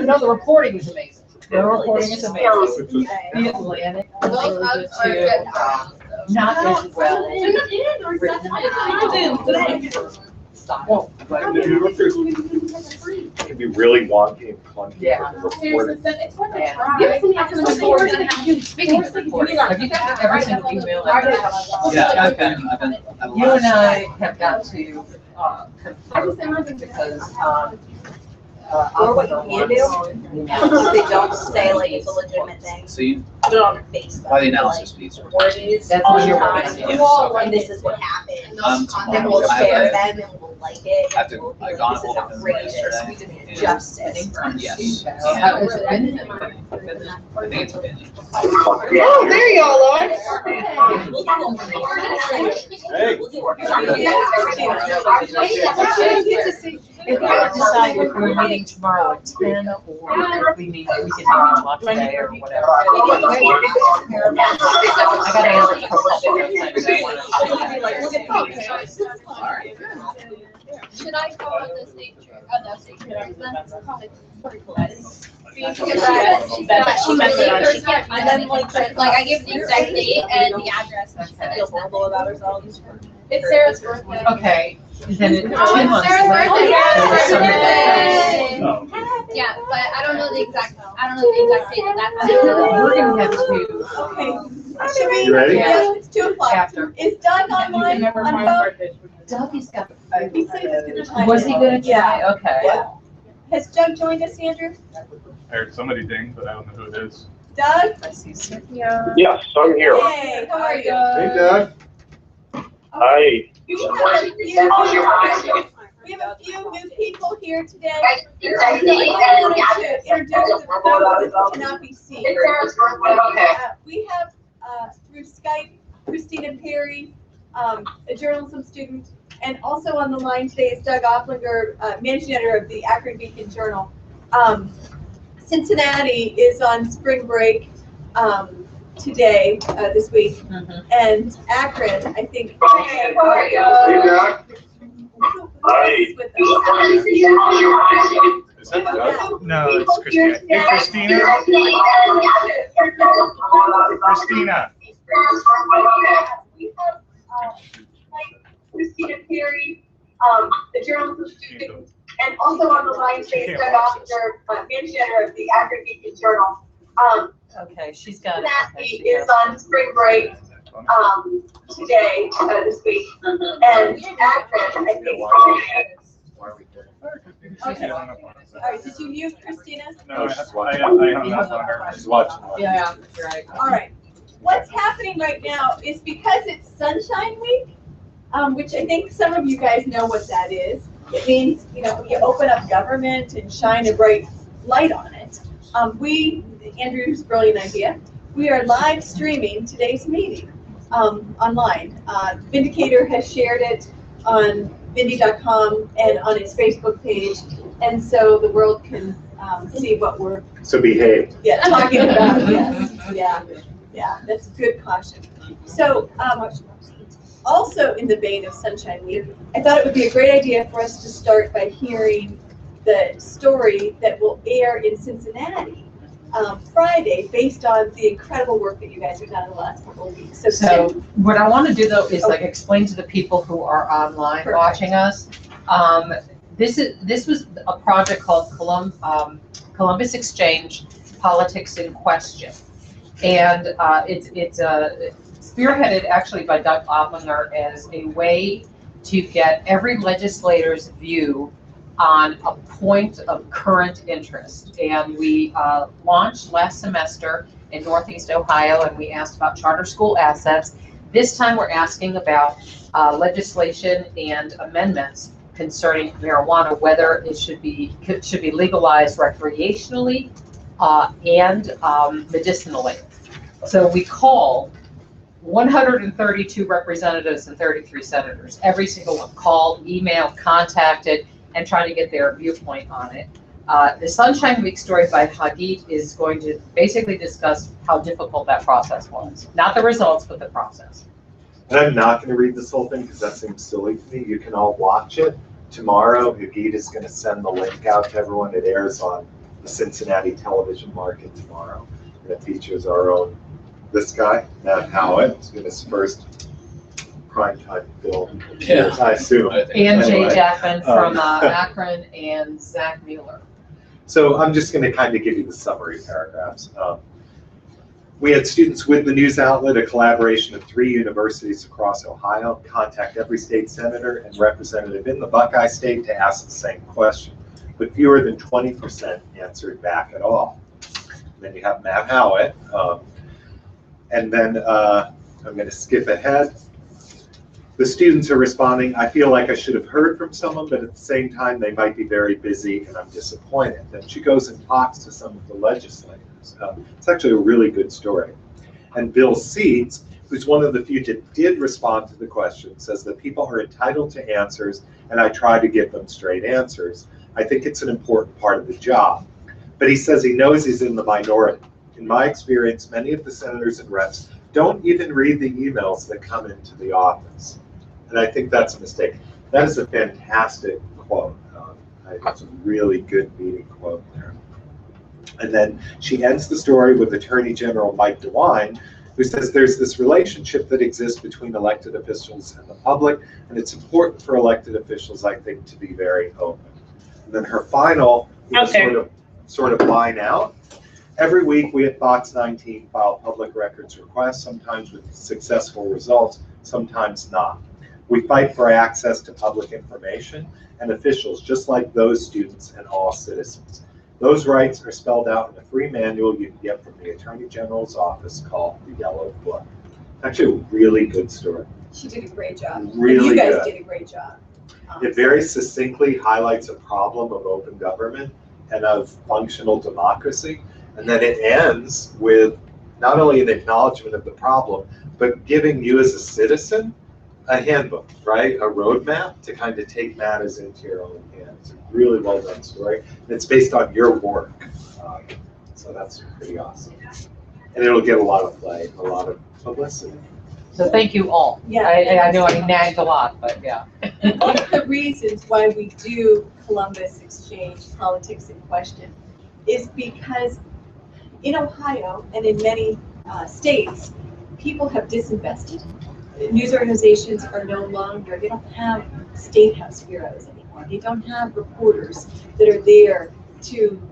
No, the reporting is amazing. The reporting is amazing. The Atlantic version too, not as well written. Style, but It can be really wonky and clunky. Yeah. Reported. Speaking of reporting, have you got every single email? Yeah, You and I have got to confirm because Or what you can do, if they don't say like it's a legitimate thing, So you, put it on Facebook. by the analysis piece. Or it is. That's what you're working on. Yeah. And this is what happened. Tomorrow, Then we'll I have share to- them and we'll like it. I have to, and we'll be I like, gone this is over them outrageous, yesterday. we did it and- justice. Yes. How has it been? I think it's been. Oh, there y'all are. If we decide if we're meeting tomorrow at 10 or if we meet, we can maybe talk today or whatever. I gotta answer a couple of things. Should I call it the state trip? Oh, the state trip. And then like I give the exact date and the address. I feel horrible about ourselves. It's Sarah's birthday. Okay, then it's 2 It's months Sarah's later. birthday. Oh. Yeah, but I don't know the exact date of that. We're gonna have to, Okay. Should we? You ready? Yeah, it's 2:00. after. Is Doug online on phone? Dougie's got. He said he was gonna try. Was he gonna try? Okay. Yeah. Has Doug joined us, Andrew? I heard somebody ding, but I don't know who it is. Doug? I see Cynthia. Yes, I'm here. Hey, how are you? Hey, Doug. Hi. We have a few new people here today. I wanted to introduce those that cannot be seen. We have, through Skype, Christina Perry, a journalism student, and also on the line today is Doug Opplinger, managing editor of the Akron Beacon Journal. Cincinnati is on spring break today, this week, and Akron, I think. Hey, Doug. Hi. With us. Is that Doug? No, it's Christina. Hey, Christina. Christina. We have Christina Perry, the journalism student, and also on the line today is Doug Opplinger, managing editor of the Akron Beacon Journal. Okay, she's got it. Cincinnati is on spring break today, this week, and Akron, I think. Why are we here? Okay. All right, did you mute Christina? No, I hung up on her. She's watching. Yeah, you're right. All right. What's happening right now is because it's Sunshine Week, which I think some of you guys know what that is. It means, you know, you open up government and shine a bright light on it. Andrew's brilliant idea, we are live streaming today's meeting online. Vindicator has shared it on Vindy.com and on its Facebook page, and so the world can see what we're So behave. talking about. Yeah, that's good caution. So also in the vein of Sunshine Week, I thought it would be a great idea for us to start by hearing the story that will air in Cincinnati Friday, based on the incredible work that you guys have done in the last couple of weeks. So what I want to do though is like explain to the people who are online Perfect. watching us. This was a project called Columbus Exchange Politics in Question, and it's spearheaded actually by Doug Opplinger as a way to get every legislator's view on a point of current interest. And we launched last semester in Northeast Ohio, and we asked about charter school assets. This time we're asking about legislation and amendments concerning marijuana, whether it should be legalized recreationally and medicinally. So we call 132 representatives and 33 senators. Every single one called, emailed, contacted, and trying to get their viewpoint on it. The Sunshine Week story by Hagit is going to basically discuss how difficult that process was. Not the results, but the process. And I'm not going to read this whole thing because that seems silly to me. You can all watch it tomorrow. Hagit is going to send the link out to everyone. It airs on the Cincinnati television market tomorrow. And it features our own, this guy, Matt Howitt, who's doing his first primetime film, I assume. And Jay Anyway, Jackman from Akron and Zach Mueller. So I'm just going to kind of give you the summary paragraphs. We had students with the news outlet, a collaboration of 3 universities across Ohio, contact every state senator and representative in the Buckeye State to ask the same question, but fewer than 20% answered back at all. And then you have Matt Howitt, and then I'm going to skip ahead. The students are responding, I feel like I should have heard from someone, but at the same time, they might be very busy and I'm disappointed. Then she goes and talks to some of the legislators. It's actually a really good story. And Bill Seeds, who's one of the few that did respond to the question, says that people are entitled to answers and I try to give them straight answers. I think it's an important part of the job. But he says he knows he's in the minority. In my experience, many of the senators and reps don't even read the emails that come into the office. And I think that's a mistake. That is a fantastic quote. It's a really good meeting quote there. And then she ends the story with Attorney General Mike DeWine, who says there's this relationship that exists between elected officials and the public, and it's important for elected officials, I think, to be very open. And then her final sort of line out. Every week we at Fox 19 file public records requests, sometimes with successful results, sometimes not. We fight for access to public information and officials, just like those students and all citizens. Those rights are spelled out in a free manual you can get from the Attorney General's office called the Yellow Book. Actually, a really good story. She did a great job. Really and you guys good. did a great job. It very succinctly highlights a problem of open government and of functional democracy. And then it ends with not only an acknowledgement of the problem, but giving you as a citizen a handbook, right? A roadmap to kind of take matters into your own hands. A really well done story. And it's based on your work. So that's pretty awesome. And it'll get a lot of play, a lot of publicity. So thank you all. Yeah. I know I nagged a lot, but yeah. And one of the reasons why we do Columbus Exchange Politics in Question is because in Ohio and in many states, people have disinvested. News organizations are no longer, they don't have state house bureaus anymore. They don't have reporters that are there to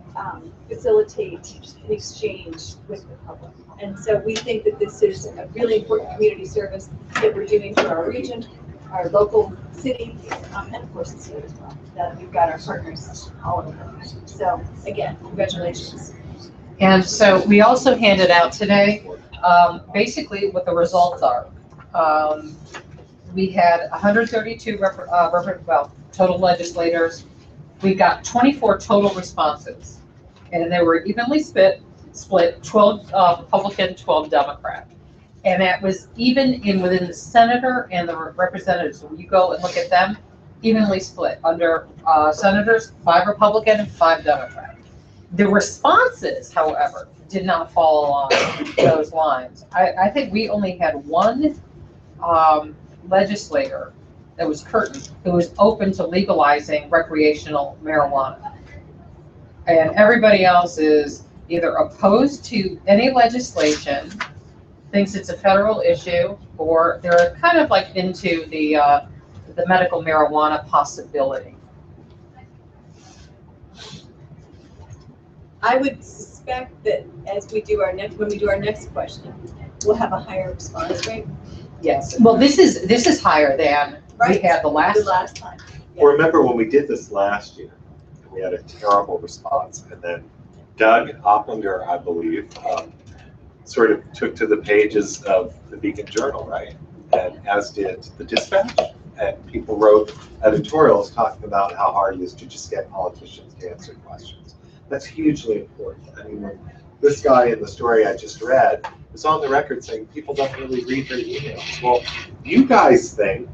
facilitate an exchange with the public. And so we think that this is a really important community service that we're doing for our region, our local city, and of course the state as well. That we've got our partners all over. So again, congratulations. And so we also handed out today, basically what the results are. We had 132 total legislators. We got 24 total responses, and they were evenly split 12 Republican, 12 Democrat. And that was even within the senator and the representatives. When you go and look at them, evenly split. Under senators, 5 Republican and 5 Democrat. The responses, however, did not fall along those lines. I think we only had one legislator that was Curtin, who was open to legalizing recreational marijuana. And everybody else is either opposed to any legislation, thinks it's a federal issue, or they're kind of like into the medical marijuana possibility. I would suspect that as we do when we do our next question, we'll have a higher response rate. Yes. Well, this is higher than we had the last time. Well, remember when we did this last year, we had a terrible response, and then Doug Opplinger, I believe, sort of took to the pages of the Beacon Journal, right? And as did the Dispatch, and people wrote editorials talking about how hard it is to just get politicians to answer questions. That's hugely important. I mean, when this guy in the story I just read is on the record saying people don't really read their emails. Well, you guys think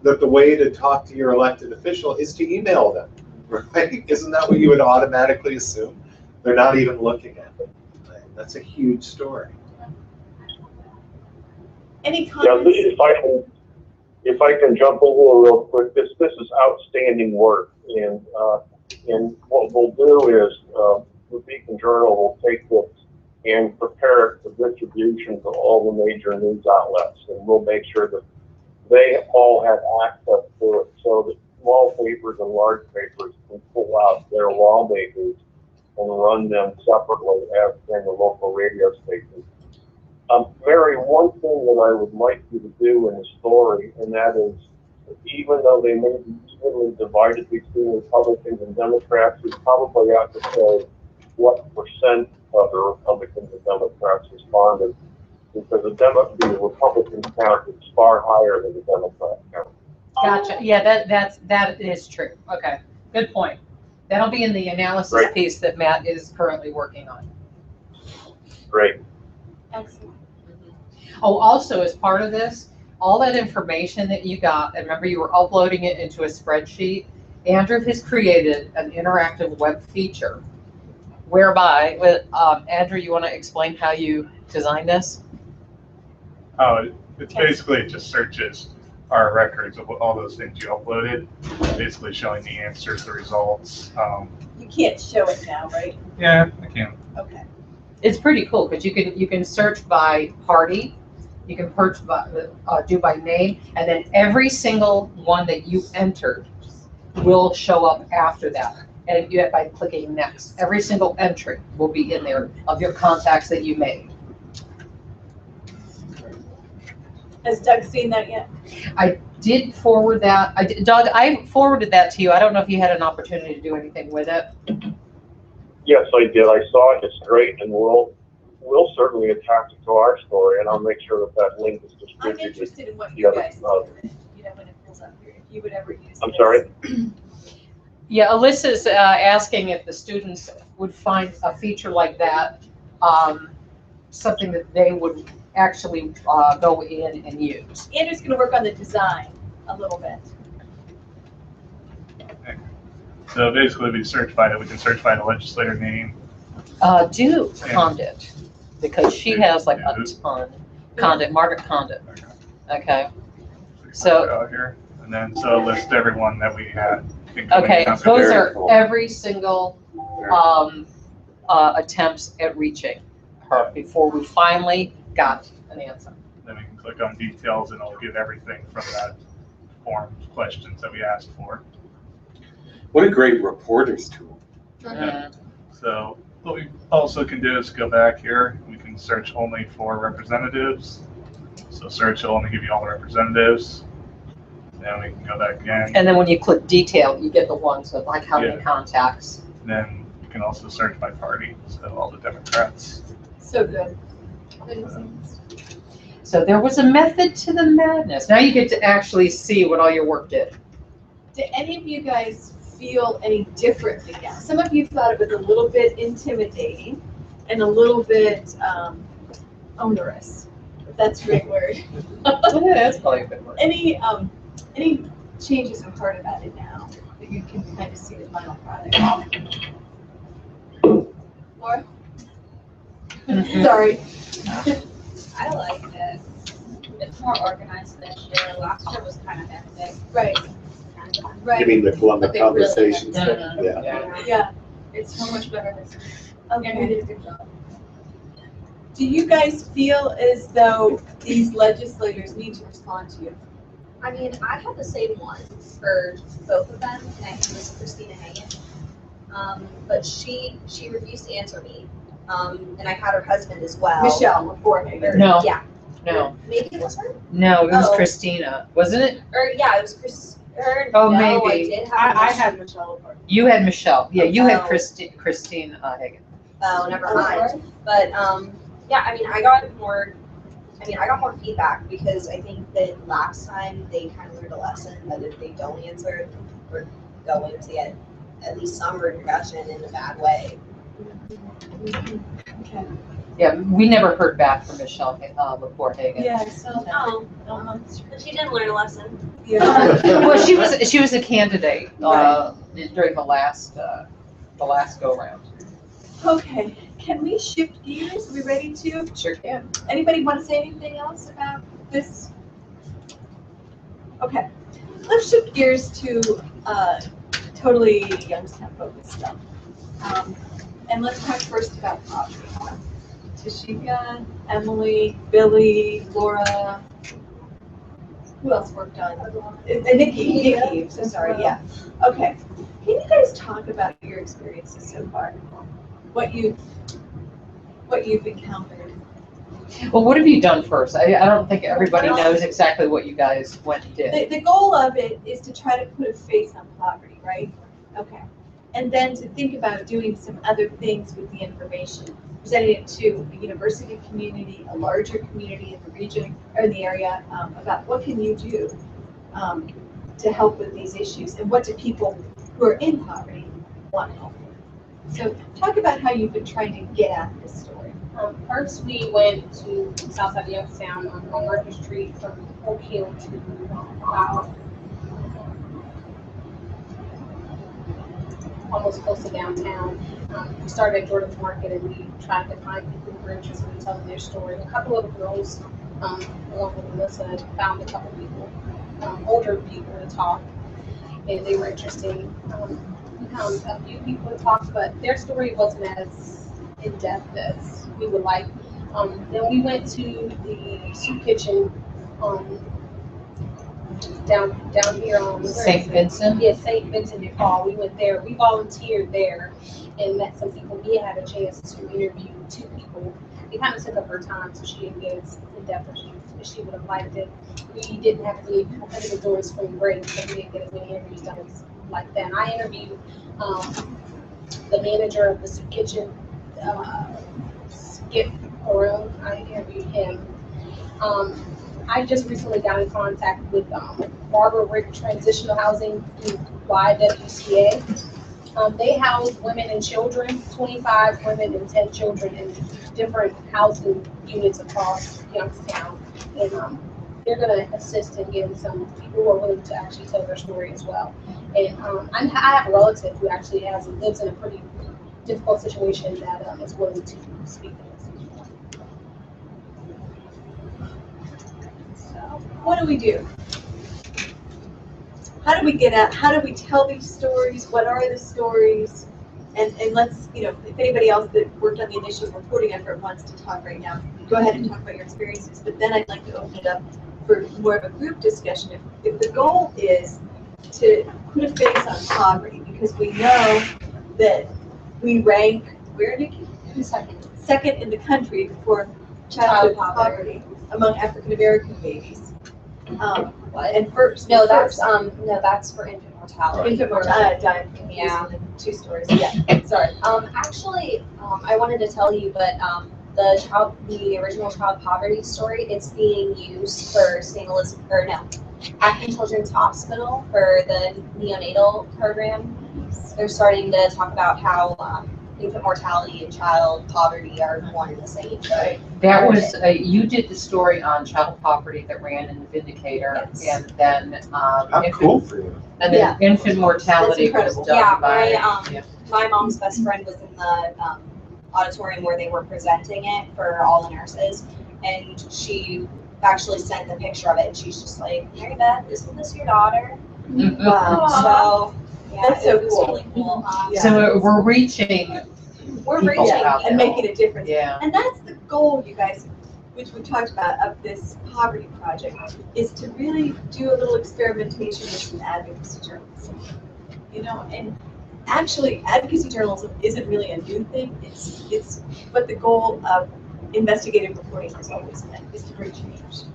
that the way to talk to your elected official is to email them, right? Isn't that what you would automatically assume? They're not even looking at it. Right? That's a huge story. Any Yeah, comments? if I can jump a little real quick, this is outstanding work, and what we'll do is the Beacon Journal will take this and prepare it for distribution to all the major news outlets. And we'll make sure that they all have access to it so that small papers and large papers can pull out their lawmakers and run them separately as can the local radio stations. Mary, one thing that I would like you to do in the story, and that is, even though they may be evenly divided between Republicans and Democrats, you probably have to say what percent of the Republicans and Democrats responded, because the Republican count is far higher than the Democrat count. Gotcha. Yeah, that is true. Okay, good point. That'll be in the analysis Great. piece that Matt is currently working on. Great. Excellent. Oh, also, as part of this, all that information that you got, and remember you were uploading it into a spreadsheet, Andrew has created an interactive web feature whereby, Andrew, you want to explain how you designed this? Oh, it's basically, it just searches our records of all those things you uploaded, basically showing the answers, the results. You can't show it now, right? Yeah, I can. Okay. It's pretty cool because you can search by party, you can do by name, and then every single one that you entered will show up after that. And you by clicking next, every single entry will be in there of your contacts that you made. Has Doug seen that yet? I did forward that. Doug, I forwarded that to you. I don't know if you had an opportunity to do anything with it. Yes, I did. I saw it. It's great, and we'll certainly attach it to our story, and I'll make sure that link is I'm distributed. interested in what the you other- guys do, you know, when it pulls up here, if you would ever use I'm this. sorry? Yeah, Alyssa's asking if the students would find a feature like that, something that they would actually go in and use. Andrew's gonna work on the design a little bit. So basically, we search by it. We can search by the legislator name. Do Condit, because she has like a ton. Condit, Margaret Condit. Okay. We can So- put it out here, and then so it lists everyone that we had. Okay, incoming those contact. are every single attempts at reaching her before we finally got an answer. Then we can click on details, and it'll give everything from that form questions that we asked for. What a great reporter's tool. Mhm. So what we also can do is go back here. We can search only for representatives. So search will only give you all the representatives. Then we can go back again. And then when you click detail, you get the ones with like how many Yeah. contacts. Then you can also search by party, so all the Democrats. So good. So there was a method to the madness. Now you get to actually see what all your work did. Do any of you guys feel any differently now? Some of you thought it was a little bit intimidating and a little bit onerous, if that's a great word. That's probably a good word. Any changes or heard about it now that you can kind of see the final product? Laura? Mhm. Sorry. I like it. It's more organized this year. Last year was kind of hectic. Right, You right. mean the Columbia But they really- conversations? Mhm. Yeah. Yeah, It's so much better this year. And we okay. did a good job. Do you guys feel as though these legislators need to respond to you? I mean, I had the same one for both of them, and I think it was Christina Hagan. But she refused to answer me. And I had her husband as well. Michelle, before maybe. Or- No. Yeah. No, Maybe it was her? no, it was Oh. Christina, wasn't it? Or, yeah, it was Chris. Or, Oh, no, maybe. I did have I Michelle. had Michelle before. You had Michelle. Yeah, you had Oh. Christine Hagan. Oh, never mind. But yeah, I mean, I got more feedback because I think that last time they kind of learned a lesson that if they don't answer, we're going to get at least some repercussion in a bad way. Okay. Yeah, we never heard back from Michelle before Hagan. Yeah, I saw that. Oh, but she didn't learn a lesson. Yeah. Well, she was a candidate during the last go round. Okay, can we shift gears? Are we ready to? Sure can. Anybody want to say anything else about this? Okay, let's shift gears to totally Youngstown focused stuff. And let's talk first about poverty. Tashika, Emily, Billy, Laura. Who else worked on? Nikki, so sorry, yeah. Okay. Can you guys talk about your experiences so far? What you've encountered? Well, what have you done first? I don't think everybody knows exactly what you guys went and did. The goal of it is to try to put a face on poverty, right? Okay. And then to think about doing some other things with the information, presenting it to the university community, a larger community in the region or in the area, about what can you do to help with these issues, and what do people who are in poverty want help with. So talk about how you've been trying to get at this story. First, we went to Southside Youngstown on Market Street from Oak Hill to about almost close to downtown. We started at Jordan's Market and we tried to find people who were interested in telling their story. A couple of girls, along with Melissa, found a couple people, older people to talk, and they were interesting. We found a few people to talk, but their story wasn't as in-depth as we would like. Then we went to the soup kitchen down here on St. Vincent? Yeah, St. Vincent de Paul. We went there. We volunteered there and met some people. We had a chance to interview 2 people. It kind of took up her time, so she didn't get as in depth as she would have liked it. We didn't have any people coming to the door spring break, so we didn't get as many interviews done as like that. And I interviewed the manager of the soup kitchen, Skip Orone. I interviewed him. I just recently got in contact with Barbara Rick Transitional Housing through YWCA. They house women and children, 25 women and 10 children in different housing units across Youngstown. And they're going to assist in getting some people who are willing to actually tell their story as well. And I have a relative who actually lives in a pretty difficult situation that is willing to speak to us. So what do we do? How do we get out? How do we tell these stories? What are the stories? And let's, if anybody else that worked on the initial reporting effort wants to talk right now, go ahead and talk about your experiences. But then I'd like to open it up for more of a group discussion. If the goal is to put a face on poverty, because we know that we rank, where, Nikki? Second in the country for childhood poverty among African American babies. And first. No, that's for infant mortality. Infant mortality, Yeah. 2 stories. Yeah. Sorry. Actually, I wanted to tell you, but the original child poverty story, it's being used for Acton Children's Hospital for the neonatal program. They're starting to talk about how infant mortality and child poverty are one and the same. Right. That was, you did the story on child poverty that ran in the Vindicator, Yes. and then, How cool for you. and then infant mortality was incredible. done by. Yeah, my mom's best friend was in the auditorium where they were presenting it for all the nurses, and she actually sent the picture of it, and she's just like, Mary Beth, isn't this your daughter? Wow. So, yeah, That's so it was cool. really cool. So we're reaching, We're people reaching, out And there. making a difference. Yeah. And that's the goal, you guys, which we talked about, of this poverty project, is to really do a little experimentation with some advocacy journalism. And actually, advocacy journalism isn't really a new thing. It's what the goal of investigative reporting has always been, is to bring change.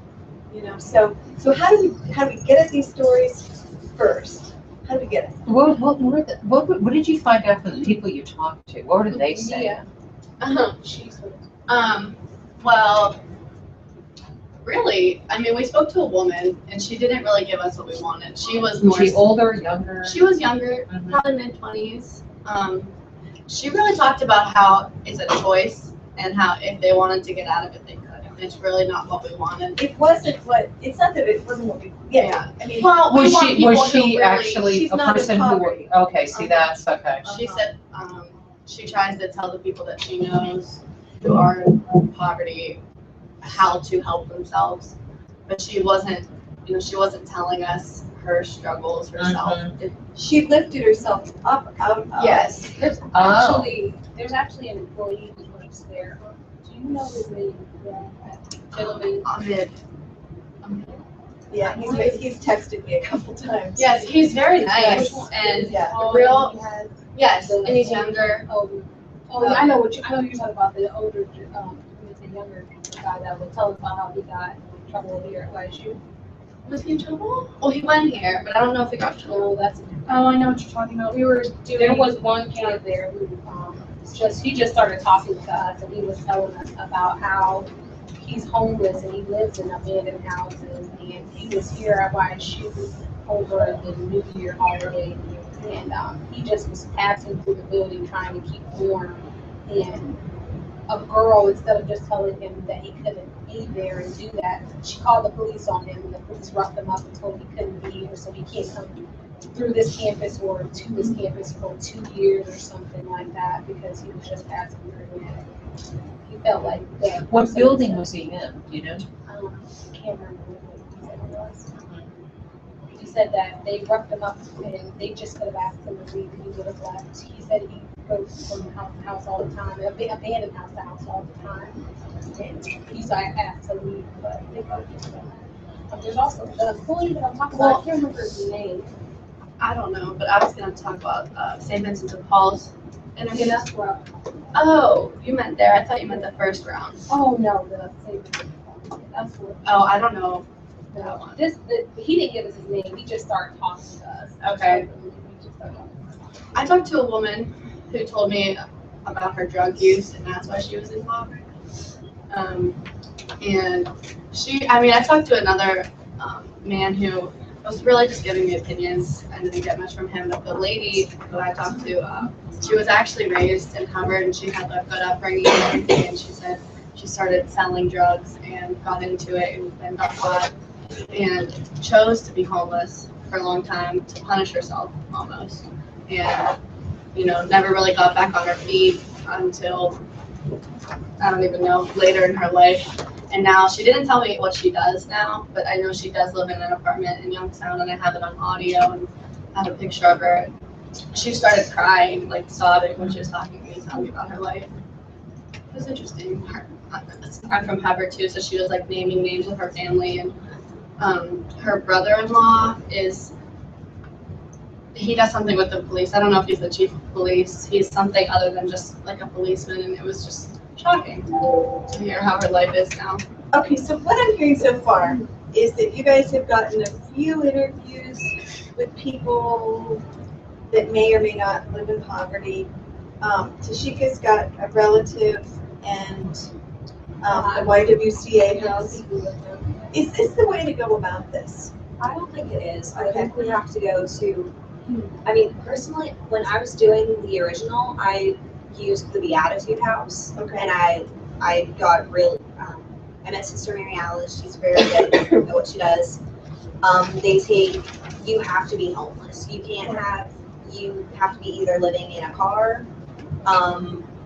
So how do we get at these stories first? How do we get it? What did you find out from the people you talked to? What did they say? Yeah. Well, really, we spoke to a woman and she didn't really give us what we wanted. She was more. Was she older, younger? She was younger, Mhm. probably mid-20s. She really talked about how it's a choice and how if they wanted to get out of it, they could. And it's really not what we wanted. It's not that it wasn't what we, Well, we want people Was who she really- actually she's a not in person who, poverty. okay, see, that's, okay. She said she tries to tell the people that she knows who are in poverty how to help themselves, but she wasn't telling us her struggles herself. She lifted herself up out of. Yes. There's Oh. actually an employee who works there. Do you know his name? Gentleman. Ahmed. Yeah, he's texted me a couple times. Yes, he's very nice and Yeah. real. He has- Yes, and he's younger. Oh, I know you're talking about the older, the younger guy that was telling about how he got in trouble here at YSU. Was he in trouble? Well, he went here, but I don't know if he got in trouble. Oh, I know what you're talking about. There was one kid there who, he just started talking to us and he was telling us about how he's homeless and he lives in abandoned houses and he was here at YSU over the New Year holiday and he just was passing through the building trying to keep warm and a girl, instead of just telling him that he couldn't be there and do that, she called the police on him and the police roughed him up and told him he couldn't be here so he can't come through this campus or to this campus for 2 years or something like that because he was just passing through and he felt like that. What building was he in, do you know? I can't remember what he said it was. He said that they roughed him up and they just could have asked him to leave and he would have left. He said he goes from house to house all the time, abandoned house to house all the time. And he's asked to leave, but they both just don't. There's also the employee that I'm talking about, I can't remember his name. I don't know, but I was going to talk about St. Vincent de Paul's interview. Yeah, that's where, Oh, you meant there. I thought you meant the first round. oh no, that's where. Oh, I don't know. No, he didn't give us his name, he just started talking to us. Okay. We just started talking to us. I talked to a woman who told me about her drug use, and that's why she was involved. And I talked to another man who was really just giving me opinions. I didn't get much from him, but the lady who I talked to, she was actually raised in Hubbard, and she had a good upbringing and everything, and she said she started selling drugs and got into it and got caught and chose to be homeless for a long time to punish herself almost. And never really got back on her feet until, I don't even know, later in her life. And now, she didn't tell me what she does now, but I know she does live in an apartment in Youngstown, and I have it on audio, and I have a picture of her. She started crying, like sobbing when she was talking to me, telling me about her life. It was interesting. I'm from Hubbard too, so she was like naming names of her family, and her brother-in-law he does something with the police. I don't know if he's the chief of police. He's something other than just like a policeman, and it was just shocking to hear how her life is now. Okay, so what I'm hearing so far is that you guys have gotten a few interviews with people that may or may not live in poverty. Tashika's got a relative and the YWCA house. Is this the way to go about this? I don't think it is. I think we have to go to, personally, when I was doing the original, I used the Beatitude House. Okay. And I got really, I met Sister Mary Alice. She's very good at what she does. You have to be homeless. You have to be either living in a car,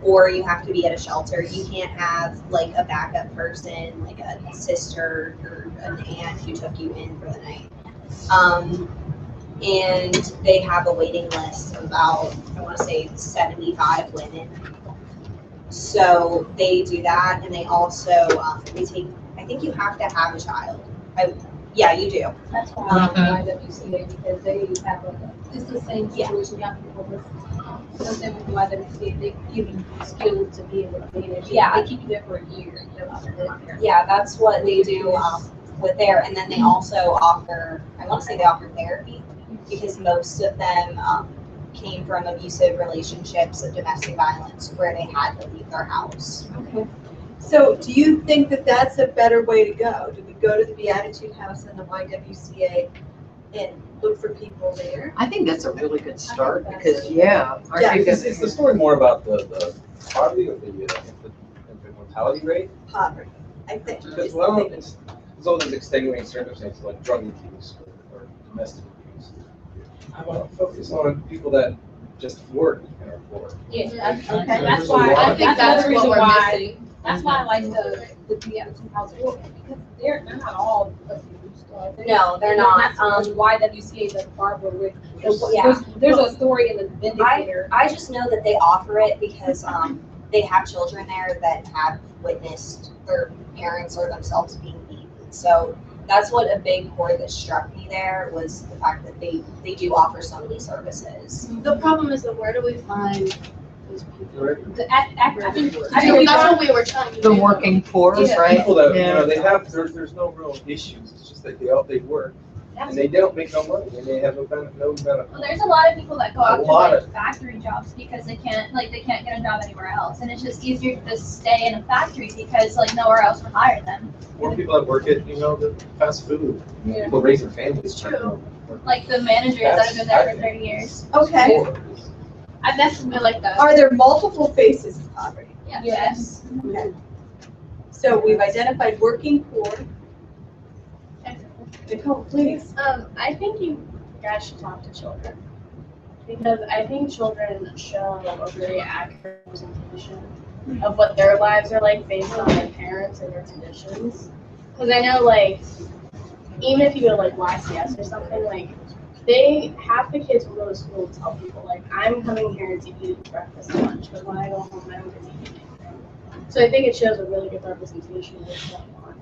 or you have to be at a shelter. You can't have like a backup person, like a sister or an aunt who took you in for the night. And they have a waiting list of about, I want to say 75 women. So they do that, and they also, I think you have to have a child. Yeah, you do. That's why I like YWCA because they have it's the same situation. You have people with something with YWCA, they give you skills to be able to manage. Yeah. They keep you there for a year. Yeah, that's what they do with there. And then they also offer, I want to say they offer therapy because most of them came from abusive relationships of domestic violence where they had to leave their house. Okay. So do you think that that's a better way to go? Do we go to the Beatitude House and the YWCA and look for people there? I think that's a really good start that's because, yeah. Is the story more about the poverty or the infant mortality rate? Poverty, I think. Because there's all these extenuating circumstances like drug abuse or domestic abuse. I want to focus on people that just work and are poor. Yeah, Okay. that's why, I think that's what we're missing. That's why I like the Beatitude House because they're not all abused. No, they're not. YWCA, the Barbara Rick. Yeah. There's a story in the Vindicator. I just know that they offer it because they have children there that have witnessed their parents or themselves being beaten. So that's what a big core that struck me there was the fact that they do offer so many services. The problem is that where do we find those people? I think That's what we were trying to do. The working poor, Yeah. right? People that, Yeah. they have, there's no real issues, it's just that they work, and they don't make no money, and they have no benefit. Well, there's a lot of people that go A out to lot like factory jobs because they can't get a job anywhere else, and it's just easier to just stay in a factory because like nowhere else would hire them. More people that work at, the fast food, Yeah. people raising families. It's true. Like the managers that have been there for 30 years. Okay. I definitely like that. Are there multiple faces of poverty? Yes. Okay. So we've identified working poor. Nicole, please. I think you guys should talk to children. Because I think children show a very accurate representation of what their lives are like based on their parents and their conditions. Because I know, like, even if you go to, like, YCS or something, like, half the kids will go to school and tell people, like, I'm coming here to eat breakfast and lunch, but when I go home, I don't get to eat anything. So I think it shows a really good representation of what's going on.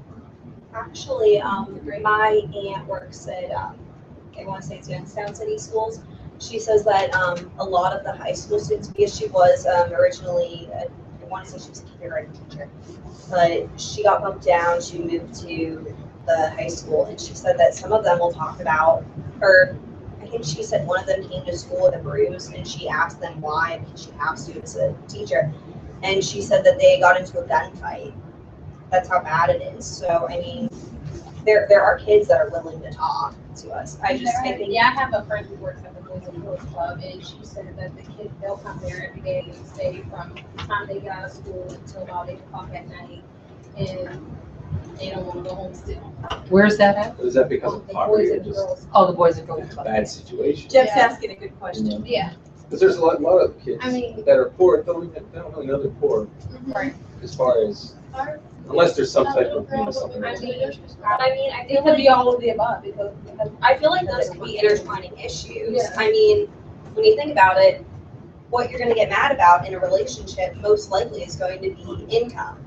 Actually, my aunt works at, I want to say it's Youngstown City Schools. She says that a lot of the high school students, because she was originally, I want to say she was a kindergarten teacher, but she got bumped down, she moved to the high school, and she said that some of them will talk about, or I think she said one of them came to school with a bruise, and she asked them why, because she has to as a teacher, and she said that they got into a gunfight. That's how bad it is. So, I mean, there are kids that are willing to talk to us. I think. Yeah, I have a friend who works at the Boys and Girls Club, and she said that the kids, they'll come there every day and stay from the time they get out of school until about 8 o'clock at night, and they don't want to go home still. Where's that at? Is that because of The poverty Boys or and just Girls. Oh, the Boys and Girls Club. bad situation? Jeff's Yeah. asking a good question. Yeah. Because there's a lot of kids I mean- that are poor, they don't really know they're poor, Right. as far as, unless there's some type of, something. I mean, I It feel could like be all of the above because I feel like those could be intertwining issues. Yeah. I mean, when you think about it, what you're going to get mad about in a relationship most likely is going to be income.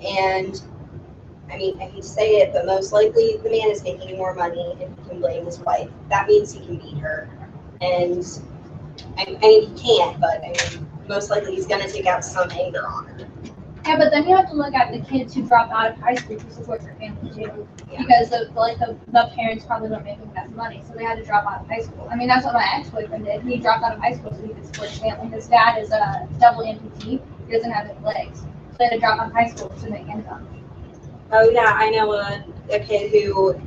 And I mean, I hate to say it, but most likely the man is making more money and he can blame his wife. That means he can beat her. And I mean, he can't, but I mean, most likely he's going to take out some anger on her. Yeah, but then you have to look at the kids who drop out of high school to support their family too, because the parents probably don't make enough money, so they had to drop out of high school. I mean, that's what my ex-boyfriend did. He dropped out of high school so he could support his family. His dad is a double amputee. He doesn't have any legs, so they had to drop out of high school to make income. Oh yeah, I know a kid who he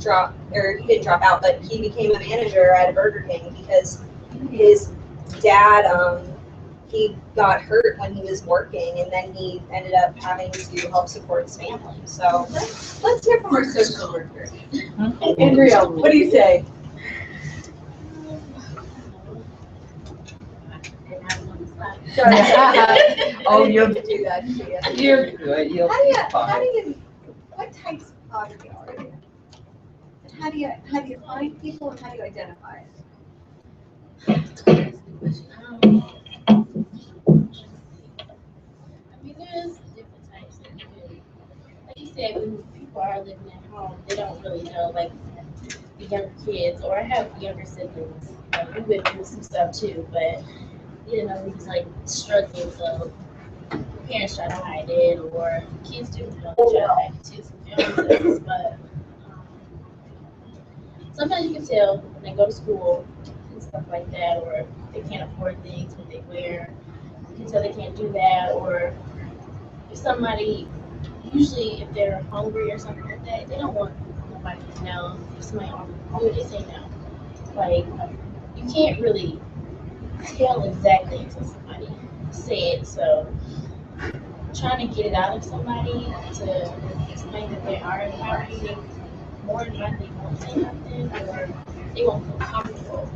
didn't drop out, but he became a manager at a Burger King because his dad, he got hurt when he was working, and then he ended up having to help support his family. So Let's hear from our social worker. Andrea, what do you say? Oh, you're, Do that to you. you're, What types of poverty are there? And how do you find people and how do you identify it? I mean, there's different types of community. Like you said, when people are living at home, they don't really know, like, the younger kids, or I have younger siblings. We went through some stuff too, but, we was like struggling, so parents try to hide it, or kids do, try to hide it too, some family does, but, sometimes you can tell when they go to school and stuff like that, or they can't afford things, what they wear. You can tell they can't do that, or if somebody, usually if they're hungry or something like that, they don't want nobody to know. If somebody hungry, they say no. Like, you can't really tell exactly until somebody say it, so trying to get it out of somebody to explain that they are in poverty, they more than likely won't say nothing, or they won't feel comfortable.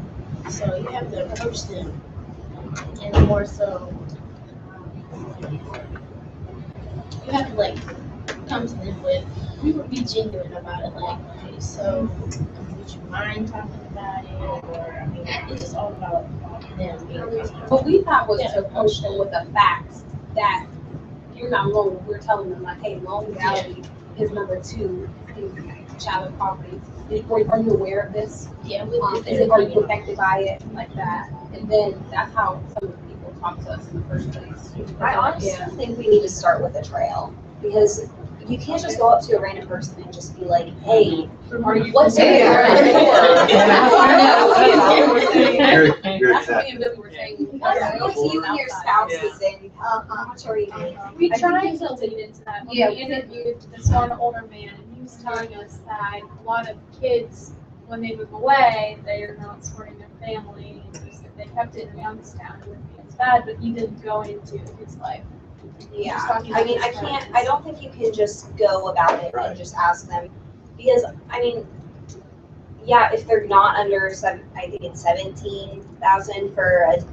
So you have to approach them, and more so, you have to like come to them with, we would be genuine about it, like, okay, so would you mind talking about it? Or, I mean, it's just all about them being comfortable. What we thought was to approach them with the facts that you're not alone. We're telling them like, hey, loan reality is number 2 in child poverty. Are you aware of this? Yeah, Are you affected by it like that? And then that's how some of the people talk to us in the first place. I honestly think we need to start with a trail, because you can't just go up to a random person and just be like, hey, what's your You're exactly. What's you and your spouses and how much are you making? We tried to lead into that. When we interviewed this one older man, and he was telling us that a lot of kids, when they move away, they are not supporting their family. Just if they kept it in Youngstown, it wouldn't be as bad, but he didn't go into his life. Yeah, I mean, I don't think you can just go about it and just ask them, because, I mean, yeah, if they're not under I think it's 17,000 for a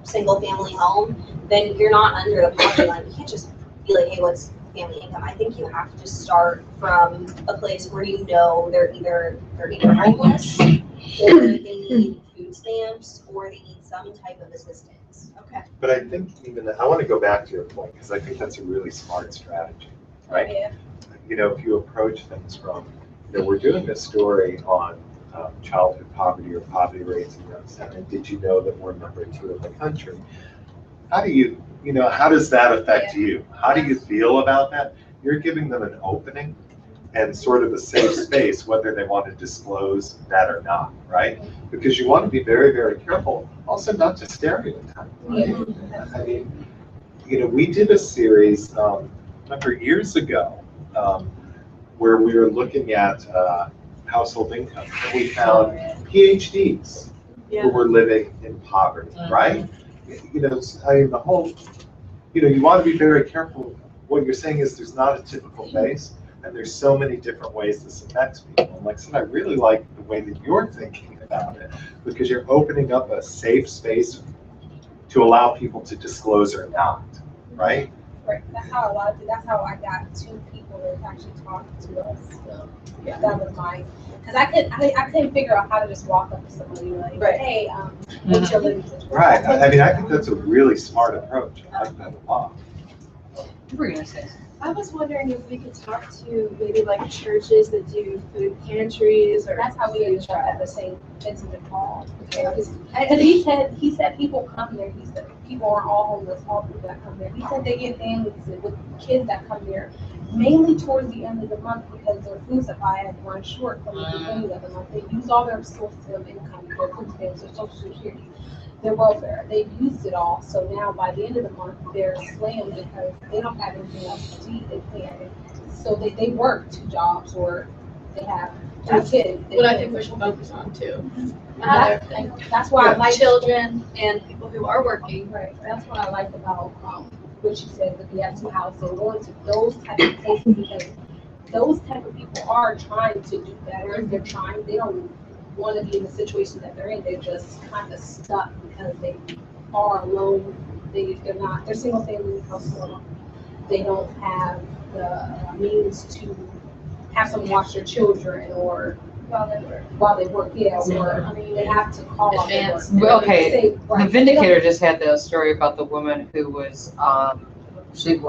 single family home, then you're not under the poverty line. You can't just be like, hey, what's family income? I think you have to start from a place where you know they're either homeless, or they need food stamps, or they need some type of assistance. Okay. But I think I want to go back to your point, because I think that's a really smart strategy, right? Yeah. You know, if you approach things from, we're doing a story on childhood poverty or poverty rates in Youngstown, and did you know that we're number 2 in the country? How do you, how does that affect you? How do you feel about that? You're giving them an opening and sort of a safe space, whether they want to disclose that or not, right? Because you want to be very, very careful, also not to stereotype, right? I mean, we did a series, remember years ago, where we were looking at household income, and we found PhDs who were living in poverty, right? I mean, the whole, you want to be very careful. What you're saying is there's not a typical face, and there's so many different ways this affects people. And like I said, I really like the way that you're thinking about it, because you're opening up a safe space to allow people to disclose or not, right? Right. That's how I got 2 people that actually talked to us. So yeah, that was mine. Because I couldn't figure out how to just walk up to somebody like, hey, what's your living situation? Right. I mean, I think that's a really smart approach. I like that a lot. You were gonna say. I was wondering if we could talk to maybe like churches that do food pantries, or that's how we ended up at the same incident hall. And he said people come there. He said people aren't all homeless, all people that come there. He said they get families with kids that come there mainly towards the end of the month because their food supply has run short from the beginning of the month. They use all their sources of income, their food stamps, their social security, their welfare. They've used it all. So now by the end of the month, they're slammed because they don't have anything else to eat. They can't. So they work 2 jobs, or they have 2 kids. What I think we should focus on too. That's why I like children and people who are working. Right. That's what I like about what she said with the empty house and going to those type of places, because those type of people are trying to do better. They're trying. They don't want to be in the situation that they're in. They're just kind of stuck because they are alone. They're single family household. They don't have the means to have someone watch their children or while they work. Yeah, or they have to call off their work. Well, okay, the Vindicator just had the story about the woman who was, she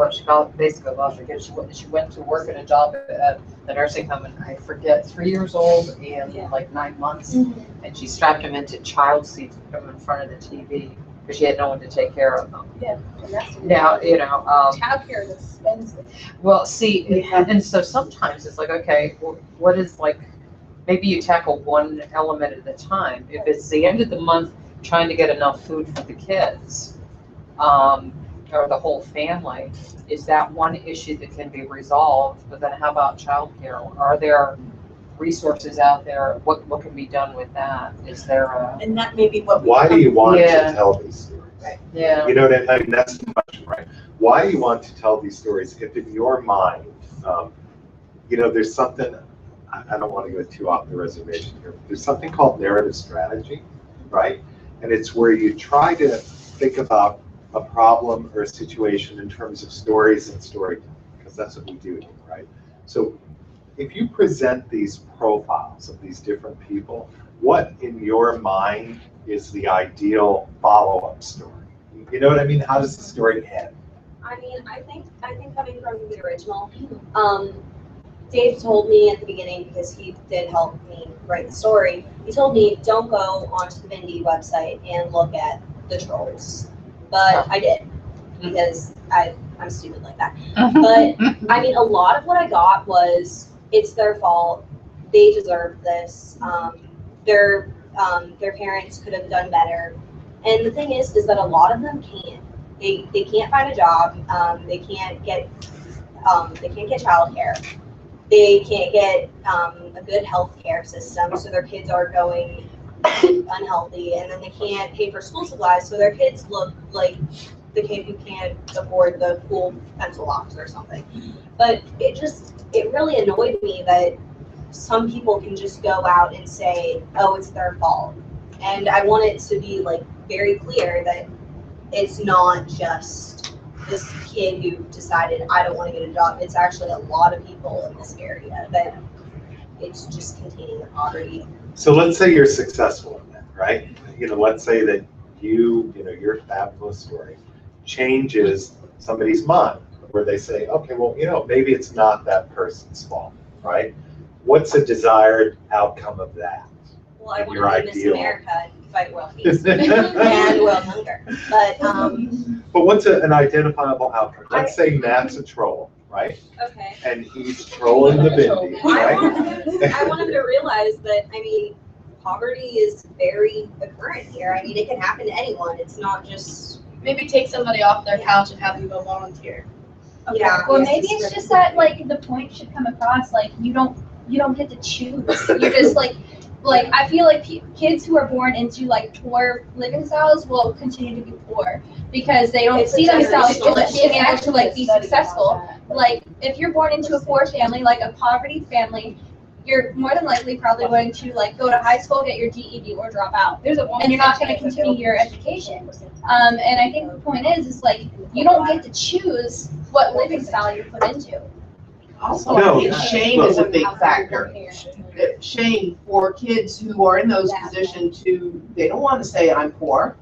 basically lost her kids. She went to work at a job at the nursing home, and I forget, 3 years old and like 9 months, and she strapped him into child seats, put him in front of the TV because she had no one to take care of them. Yeah, and that's now childcare is expensive. Well, see, and so sometimes it's like, okay, what is like? Maybe you tackle one element at a time. If it's the end of the month, trying to get enough food for the kids, or the whole family, is that one issue that can be resolved? But then how about childcare? Are there resources out there? What can be done with that? Is there a... And that may be what we... Why do you want to tell these stories? Right. Yeah. You know what I mean? That's the question, right? Why do you want to tell these stories if in your mind, there's something... I don't want to go too off the reservation here. There's something called narrative strategy, right? And it's where you try to think about a problem or a situation in terms of stories and storytelling. because that's what we do here, right? So if you present these profiles of these different people, what in your mind is the ideal follow-up story? You know what I mean? How does the story end? I mean, I think coming from the original, Dave told me at the beginning, because he did help me write the story, he told me don't go onto the Vindy website and look at the trolls. But I did, because I'm stupid like that. But I mean, a lot of what I got was, it's their fault, they deserve this, their parents could have done better. And the thing is that a lot of them can't. They can't find a job, they can't get childcare. They can't get a good health care system, so their kids are going unhealthy, and then they can't pay for school supplies, so their kids look like the kid who can't afford the cool pencil box or something. But it really annoyed me that some people can just go out and say, oh, it's their fault. And I want it to be like very clear that it's not just this kid who decided I don't want to get a job. It's actually a lot of people in this area that it's just containing the poverty. So let's say you're successful in that, right? Let's say that your fabulous story changes somebody's mind, where they say, okay, well, maybe it's not that person's fault, right? What's a desired outcome of that? Well, I want to be Miss America and fight world peace and world hunger. But what's an identifiable outcome? Let's say Matt's a troll, right? Okay. And he's trolling the Vindy, I right? want him to realize that, poverty is very occurrent here. It can happen to anyone. It's not just... Maybe take somebody off their couch and have them go volunteer. Okay. Yeah. Or maybe it's just that the point should come across you don't get to choose. You're just I feel like kids who are born into poor living styles will continue to be poor because they don't see themselves as being able to be successful. If you're born into a poor family, like a poverty family, you're more than likely probably going to go to high school, get your GED, or drop out. And you're not going to continue your education. And I think the point is you don't get to choose what living style you put into. Also, I think shame is a big factor. Shame for kids who are in those positions they don't want to say I'm poor.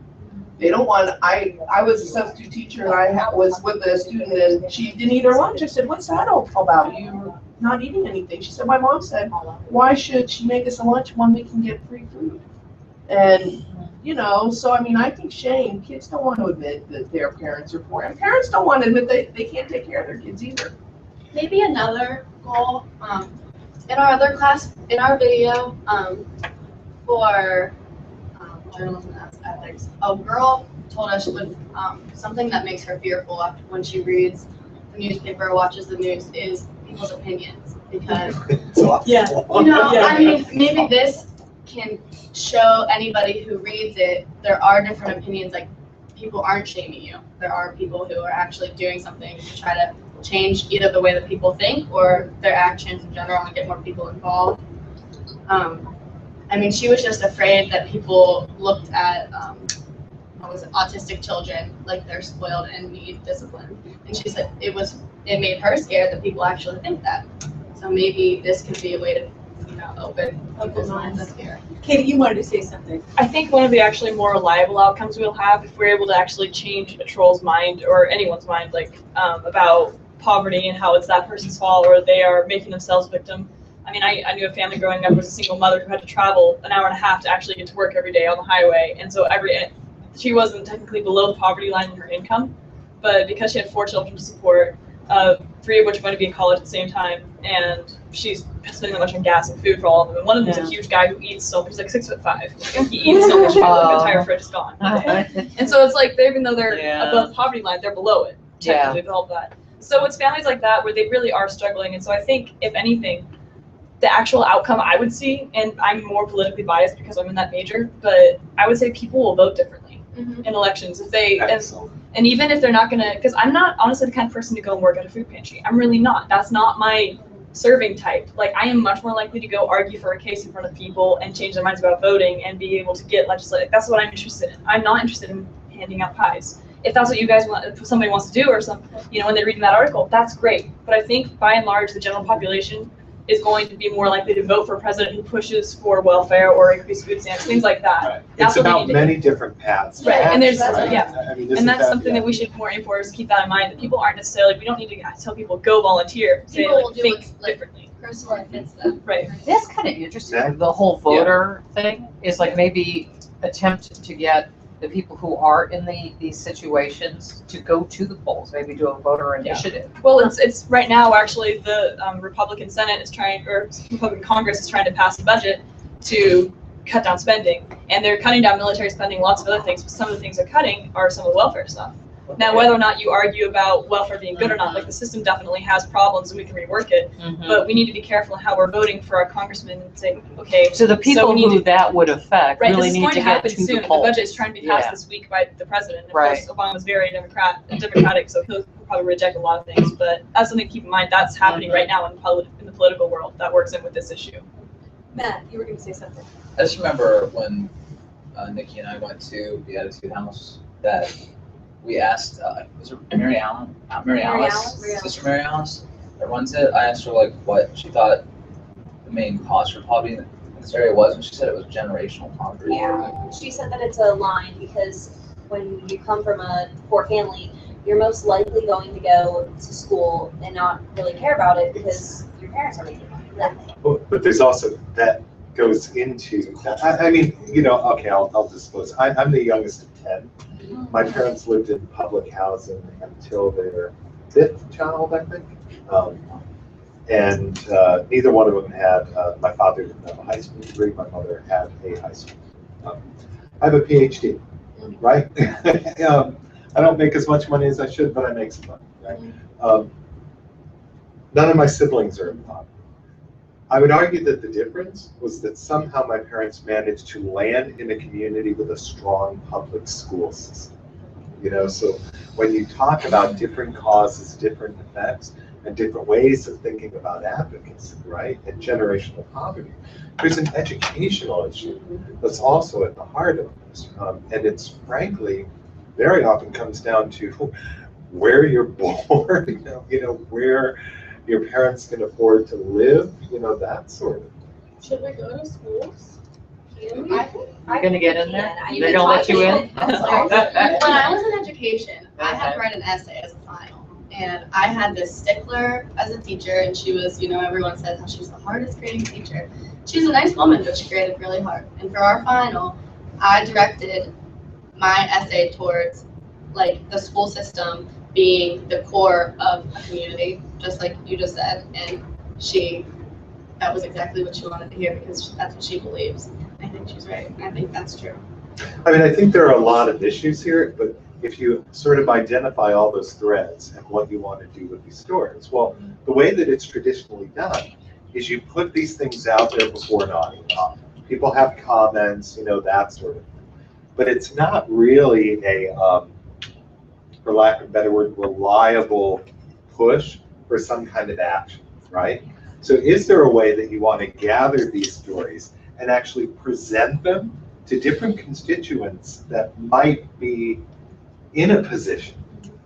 They don't want, I was a substitute teacher and I was with a student and she didn't eat her lunch. I said, what's that all about? You're not eating anything. She said, my mom said, why should she make us a lunch when we can get free food? And, so I think shame, kids don't want to admit that their parents are poor. And parents don't want to admit they can't take care of their kids either. Maybe another goal, in our other class, in our video, for journalism and ethics, a girl told us something that makes her fearful when she reads the newspaper or watches the news is people's opinions. Because, maybe this can show anybody who reads it, there are different opinions, people aren't shaming you. There are people who are actually doing something to try to change either the way that people think or their actions in general and get more people involved. She was just afraid that people looked at autistic children like they're spoiled and need discipline. And she said it made her scared that people actually think that. So maybe this could be a way to open people's minds up here. Katie, you wanted to say something. I think one of the actually more reliable outcomes we'll have if we're able to actually change a troll's mind or anyone's mind about poverty and how it's that person's fault or they are making themselves victim. I knew a family growing up was a single mother who had to travel an hour and a half to actually get to work every day on the highway. And so she wasn't technically below the poverty line in her income, but because she had 4 children to support, 3 of which went to be in college at the same time, and she's spending that much on gas and food for all of them. And one of them is a huge guy who eats so much, he's 6'5". He eats so much, the entire fridge is gone. And so it's even though they're above the poverty line, they're below it, technically, with all of that. So it's families like that where they really are struggling. And so I think, if anything, the actual outcome I would see, and I'm more politically biased because I'm in that major, but I would say people will vote differently in elections if they, and even if they're not gonna, because I'm not honestly the kind of person to go and work at a food pantry. I'm really not. That's not my serving type. I am much more likely to go argue for a case in front of people and change their minds about voting and be able to get legislative. That's what I'm interested in. I'm not interested in handing out pies. if that's what you guys want, if somebody wants to do, or some, when they're reading that article, that's great. But I think by and large, the general population is going to be more likely to vote for a president who pushes for welfare or increased food stamps, things like that. Right. That's It's what we about need to many different paths. Right, and there's, Right? yeah, I mean, this and is that's something that we should more aim for, is keep that in mind, that people aren't necessarily, we don't need to tell people, go volunteer, say, People will like, do think what's like differently. personally fits them. Right. That's kind of interesting. The whole voter thing is like maybe attempt to get the people who are in these situations to go to the polls, maybe do a voter initiative. Well, it's right now, actually, the Republican Senate is trying, or Republican Congress is trying to pass a budget to cut down spending. And they're cutting down military spending, lots of other things, but some of the things they're cutting are some of the welfare stuff. Now, whether or not you argue about welfare being good or not, like the system definitely has problems and we can rework it, but we need to be careful in how we're voting for our congressmen and say, okay. So the people we need who to, that would affect right, really this is need going to to get happen to soon. the The polls. budget is trying to be passed this week by the president. Of course, Obama's very Democratic, so he'll probably reject a lot of things, but that's something to keep in mind. That's happening right now in the political world that works in with this issue. Matt, you were going to say something. I just remember when Nikki and I went to the Attitude House that we asked, was it Mary Alice? Sister Mary Alice that runs it. I asked her like what she thought the main cause for poverty in this area was, and she said it was generational poverty. Yeah, she said that it's a line because when you come from a poor family, you're most likely going to go to school and not really care about it because your parents are making money. But there's also that goes into, I mean, okay, I'll disclose. I'm the youngest of 10. My parents lived in public housing until their 5th child, I think. And neither one of them had, my father didn't have a high school degree, my mother had a high school. I have a PhD, right? I don't make as much money as I should, but I make some money, right? None of my siblings are in poverty. I would argue that the difference was that somehow my parents managed to land in a community with a strong public school system. So when you talk about different causes, different effects, and different ways of thinking about advocacy, right, and generational poverty, there's an educational issue that's also at the heart of this. And it's frankly, very often comes down to where you're born, where your parents can afford to live, that sort of thing. Should we go to schools? You're gonna get in there? They're gonna let you in? When I was in education, I had to write an essay as a final. And I had this stickler as a teacher, and she was, everyone says how she's the hardest grading teacher. She's a nice woman, but she graded really hard. And for our final, I directed my essay towards like the school system being the core of a community, just like you just said. And that was exactly what she wanted to hear because that's what she believes. I think she's right. I think that's true. I mean, I think there are a lot of issues here, but if you sort of identify all those threads and what you want to do with these stories, well, the way that it's traditionally done is you put these things out there before an audience. People have comments, that sort of thing. But it's not really a, for lack of a better word, reliable push for some kind of action, right? So is there a way that you want to gather these stories and actually present them to different constituents that might be in a position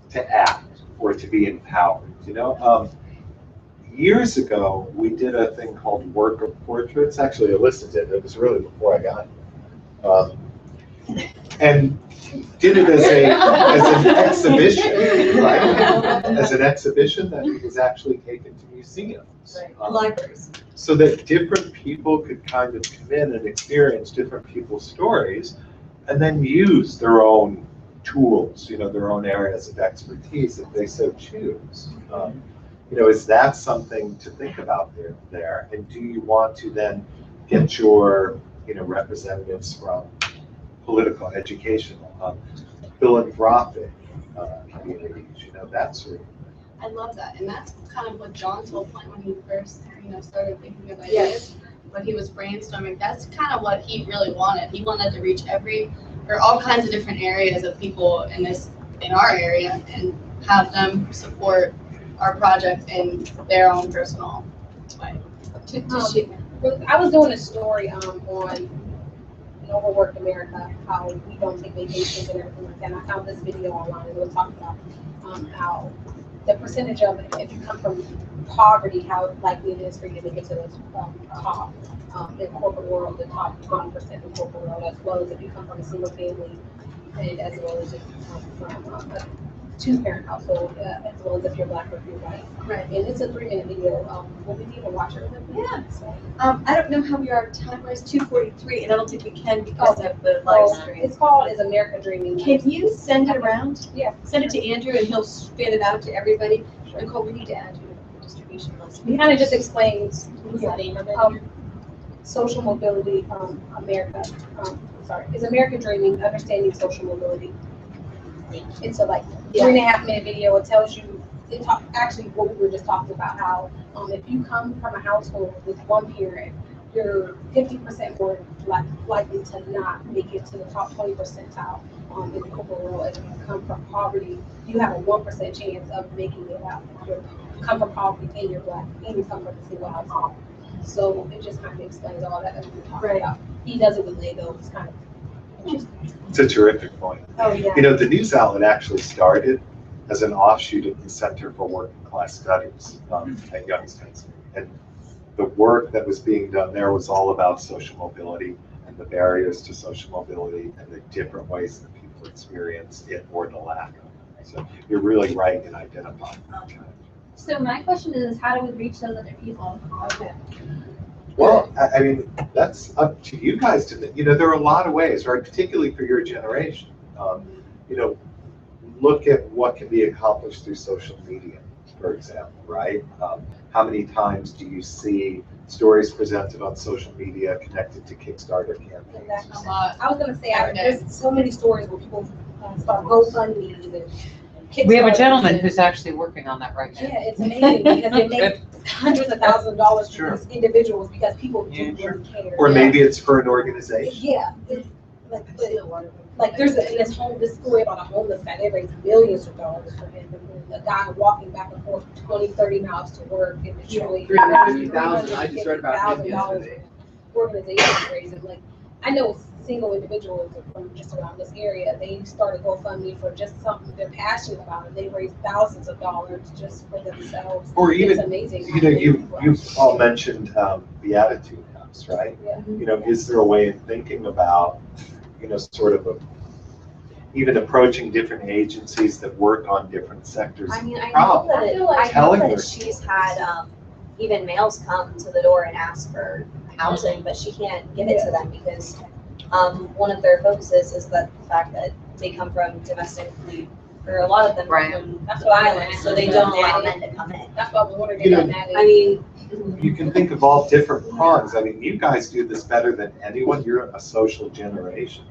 to act or to be empowered, Years ago, we did a thing called Work of Portraits. Actually, Alyssa did. It was really before I got here. And did it as an exhibition, right? As an exhibition that was actually taken to museums. Libraries. So that different people could kind of come in and experience different people's stories and then use their own tools, their own areas of expertise if they so choose. Is that something to think about there? And do you want to then get your, representatives from political, educational, philanthropic communities, that sort of thing? I love that, and that's kind of what John's whole point when he first, started thinking of ideas. When he was brainstorming, that's kind of what he really wanted. He wanted to reach all kinds of different areas of people in our area, and have them support our project in their own personal way. I was doing a story on in overworked America, how we don't take vacations and everything like that. And I found this video online and it was talking about how the percentage of, if you come from poverty, how likely it is for you to get to the top in corporate world, the top 20% in corporate world, as well as if you come from a single family, and as well as if you come from a two-parent household, as well as if you're black or if you're white. Right. And it's a 3-minute video. Will we be able to watch it? Yeah. So, I don't know how we are time-wise, 2:43, and I don't think we can because of the live stream. it's called "Is America Dreaming?" Can you send it around? Yeah. Send it to Andrew and he'll spit it out to everybody. Nicole, we need to add you to the distribution list. It kind of just explains What's the name of it? social mobility, America. Sorry, is America Dreaming? Understanding social mobility. It's a 3.5-minute video. It tells you, actually what we were just talking about, how if you come from a household with one parent, you're 50% more likely to not make it to the top 20 percentile in the corporate world. If you come from poverty, you have a 1% chance of making it out. If you come from poverty and you're black, and you come from a single household. So it just kind of explains all that we were talking about. He does it with Lego. It's kind of interesting. It's a terrific point. Oh, yeah. You know, the news outlet actually started as an offshoot of the Center for Working Class Studies at Youngstown. And the work that was being done there was all about social mobility and the barriers to social mobility and the different ways that people experience it or the lack of it. So you're really right in identifying that. So my question is, how do we reach those other people? Okay. Well, I mean, that's up to you guys to, you know, there are a lot of ways, right? Particularly for your generation. You know, look at what can be accomplished through social media, for example, right? How many times do you see stories presented on social media connected to Kickstarter campaigns? A lot. I was going to say, there's so many stories where people start GoFundMes and Kickstarter. We have a gentleman who's actually working on that right now. Yeah, it's amazing because they make hundreds of thousands of dollars for Sure. these individuals because people do really care. Or maybe it's for an organization. Yeah, it's like there's this story about a homeless guy. They raised millions of dollars for him. And a guy walking back and forth 20, 30 miles to work in Detroit. $350,000. I just read about him yesterday. Organization raising, like, I know single individuals from just around this area, they started GoFundMe for just something they're passionate about, and they raised thousands of dollars just for themselves. Or even, it's amazing. you know, you all mentioned the Attitude House, right? Yeah. You know, is there a way of thinking about, you know, sort of even approaching different agencies that work on different sectors? I mean, I know Problem. that she's had even males come to the door and ask for housing, but she can't give it to them because one of their focuses is the fact that they come from domestically, or a lot of them from violence, so they don't allow men to come in. That's what we want to You know, get at. I mean, You can think of all different prongs. I mean, you guys do this better than anyone. You're a social generation.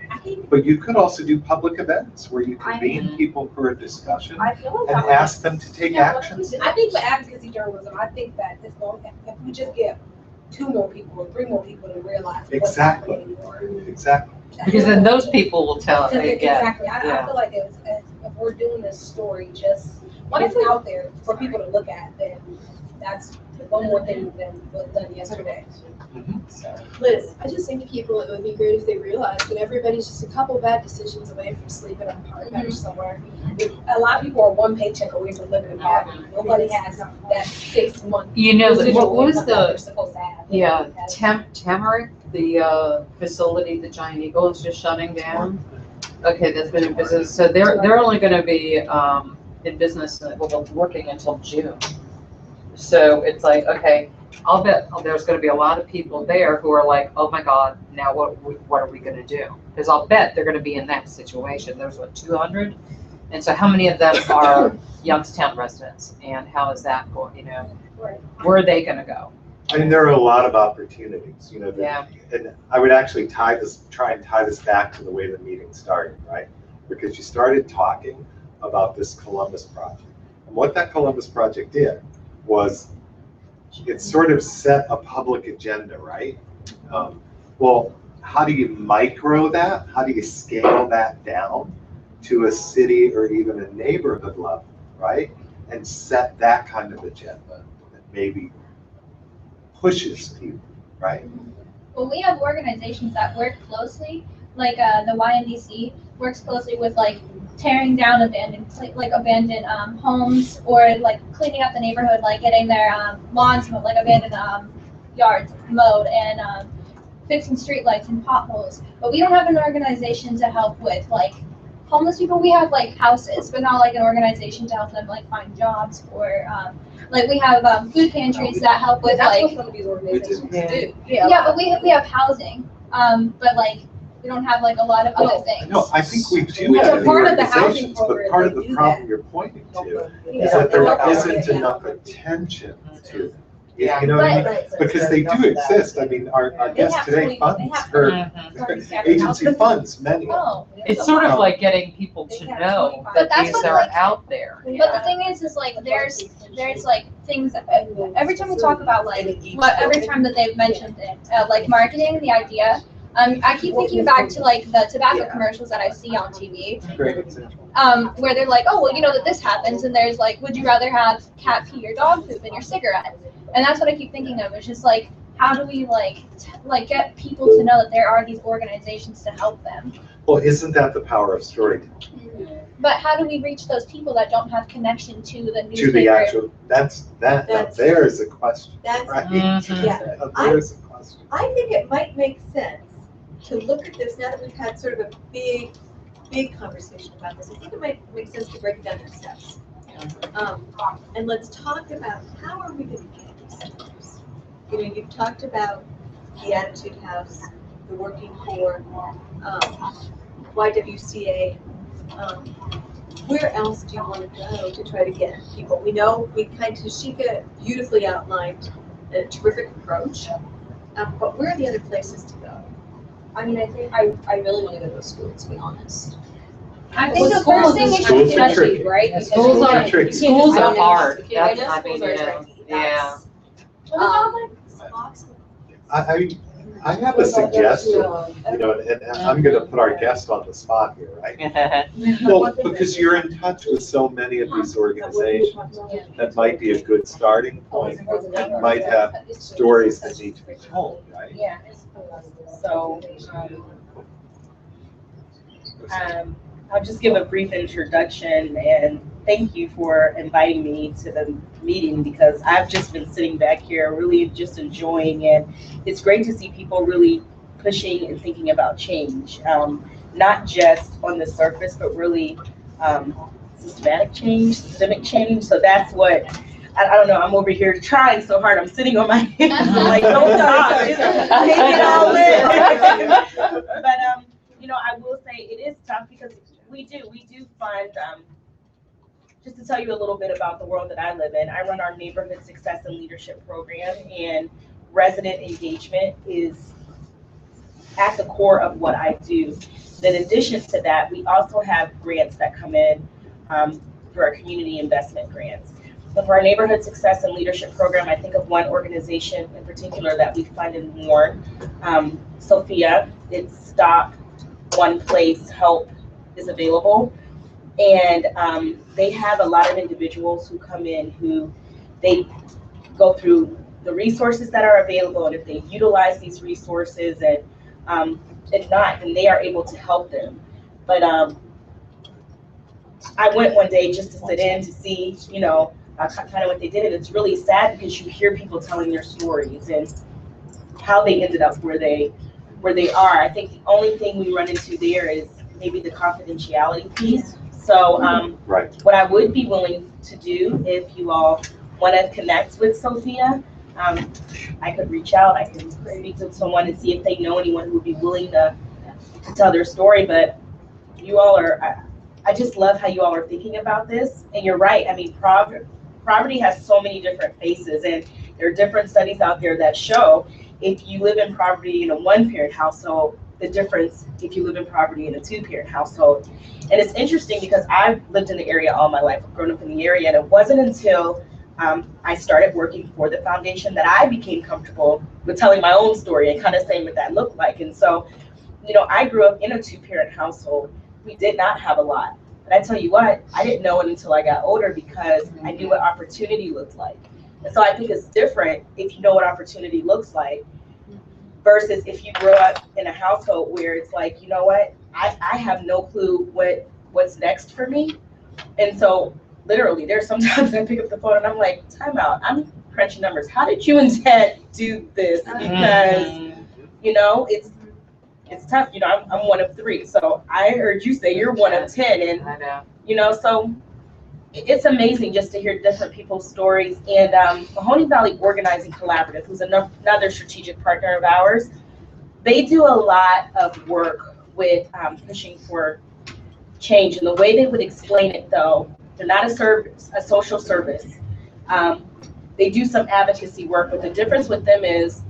But you could also do public events where you convene people for a discussion I feel and like ask them to take action. I think for advocacy journalism, I think that this going, if we just get 2 more people or 3 more people to realize what's happening anymore. Exactly. Because then those people will tell it again. Exactly. I feel like if we're doing this story, just it's out there for people to look at, then that's one more thing than was done yesterday. So. Liz, I just think people, it would be great if they realized that everybody's just a couple bad decisions away from sleeping on a park bench somewhere. A lot of people are 1 paycheck away from living in poverty. Nobody has that 6 month. You know, what was income that they're the, supposed to have. yeah, Tamarick, the facility that Giant Eagle is just shutting down? Okay, that's been in business, so they're only gonna be, in business, well, working until June. So it's like, okay, I'll bet there's gonna be a lot of people there who are like, oh my God, now what are we gonna do? Because I'll bet they're gonna be in that situation. There's what, 200? And so how many of them are Youngstown residents? And how is that going, you know? Where are they gonna go? I mean, there are a lot of opportunities, you know, Yeah. and I would actually try and tie this back to the way the meeting started, right? Because you started talking about this Columbus project. And what that Columbus project did was it sort of set a public agenda, right? Well, how do you micro that? How do you scale that down to a city or even a neighborhood level, right? And set that kind of agenda that maybe pushes people, right? Well, we have organizations that work closely, like the YNDC works closely with like tearing down abandoned homes, or like cleaning up the neighborhood, like getting their lawns mowed, like abandoned yards mowed, and fixing streetlights and potholes. But we don't have an organization to help with like homeless people. We have like houses, but not like an organization to help them like find jobs, or like we have food pantries that help with That's like what some of these organizations do. yeah, but we have housing, but like we don't have like a lot of other things. No, I think we do As a have the part of the housing organizations, but program, part of they the do problem you're pointing to Yeah. is that there Yeah. isn't enough attention to them. You know what I mean? Right. Because they do exist. I mean, our guest today funds, her agency funds many. Oh. It's sort of like getting people to know But that that's these what, are like- out there. But the thing is like there's like things that, every time we talk about like every time that they've mentioned it, like marketing, the idea. I keep thinking back to like the tobacco commercials that I see on TV. Great example. Where they're like, oh, well, you know that this happens, and there's like, would you rather have cat pee or dog poop in your cigarette? And that's what I keep thinking of. It's just like, how do we like get people to know that there are these organizations to help them? Well, isn't that the power of storytelling? But how do we reach those people that don't have connection to the newspaper? To the actual, now there's a question, That's- right? Yeah. Now there's a question. I think it might make sense to look at this now that we've had sort of a big conversation about this. I think it might make sense to break it down into steps. And let's talk about how are we going to get these steps. You know, you've talked about the Attitude House, the Working Poor, YWCA. Where else do you want to go to try to get people? We know Tashika beautifully outlined a terrific approach, but where are the other places to go? I mean, I think I really want to go to school, to be honest. I think the first thing is Schools are tricky. Right? The schools are tricky. Schools are hard. I That's, know I schools mean, are you know, tricky. yeah. I have a suggestion, you know, and I'm gonna put our guest on the spot here, right? Well, because you're in touch with so many of these organizations, that might be a good starting point. You might have stories that need to be told, right? Yeah. So, I'll just give a brief introduction and thank you for inviting me to the meeting, because I've just been sitting back here really just enjoying it. It's great to see people really pushing and thinking about change, not just on the surface, but really systemic change. So that's what, I don't know, I'm over here trying so hard. I'm sitting on my hands, I'm like, don't stop, take it all in. But, you know, I will say it is tough because we do fund, just to tell you a little bit about the world that I live in, I run our Neighborhood Success and Leadership Program, and resident engagement is at the core of what I do. In addition to that, we also have grants that come in through our community investment grants. But for our Neighborhood Success and Leadership Program, I think of one organization in particular that we fund in Warren, Sophia. It's Stop One Place Help is available. And they have a lot of individuals who come in who they go through the resources that are available, and if they utilize these resources, and if not, then they are able to help them. But I went one day just to sit in to see, you know, kind of what they did, and it's really sad because you hear people telling their stories and how they ended up where they are. I think the only thing we run into there is maybe the confidentiality piece. So what I would be willing to do, if you all want to connect with Sophia, I could reach out, I can speak to someone and see if they know anyone who would be willing to tell their story. But you all are, I just love how you all are thinking about this. And you're right, I mean, poverty has so many different faces, and there are different studies out there that show if you live in poverty in a one-parent household, the difference if you live in poverty in a two-parent household. And it's interesting because I've lived in the area all my life, I've grown up in the area, and it wasn't until I started working for the foundation that I became comfortable with telling my own story and kind of saying what that looked like. And so, you know, I grew up in a two-parent household. We did not have a lot. But I tell you what, I didn't know it until I got older because I knew what opportunity looked like. And so I think it's different if you know what opportunity looks like versus if you grow up in a household where it's like, you know what, I have no clue what's next for me. And so literally there's sometimes I pick up the phone and I'm like, time out, I'm crunching numbers. How did you and Ted do this? Because, you know, it's tough. You know, I'm one of 3. So I heard you say you're one of 10. And, I know. you know, so it's amazing just to hear different people's stories. And Mahoning Valley Organizing Collaborative, who's another strategic partner of ours, they do a lot of work with pushing for change. And the way they would explain it, though, they're not a social service. They do some advocacy work, but the difference with them is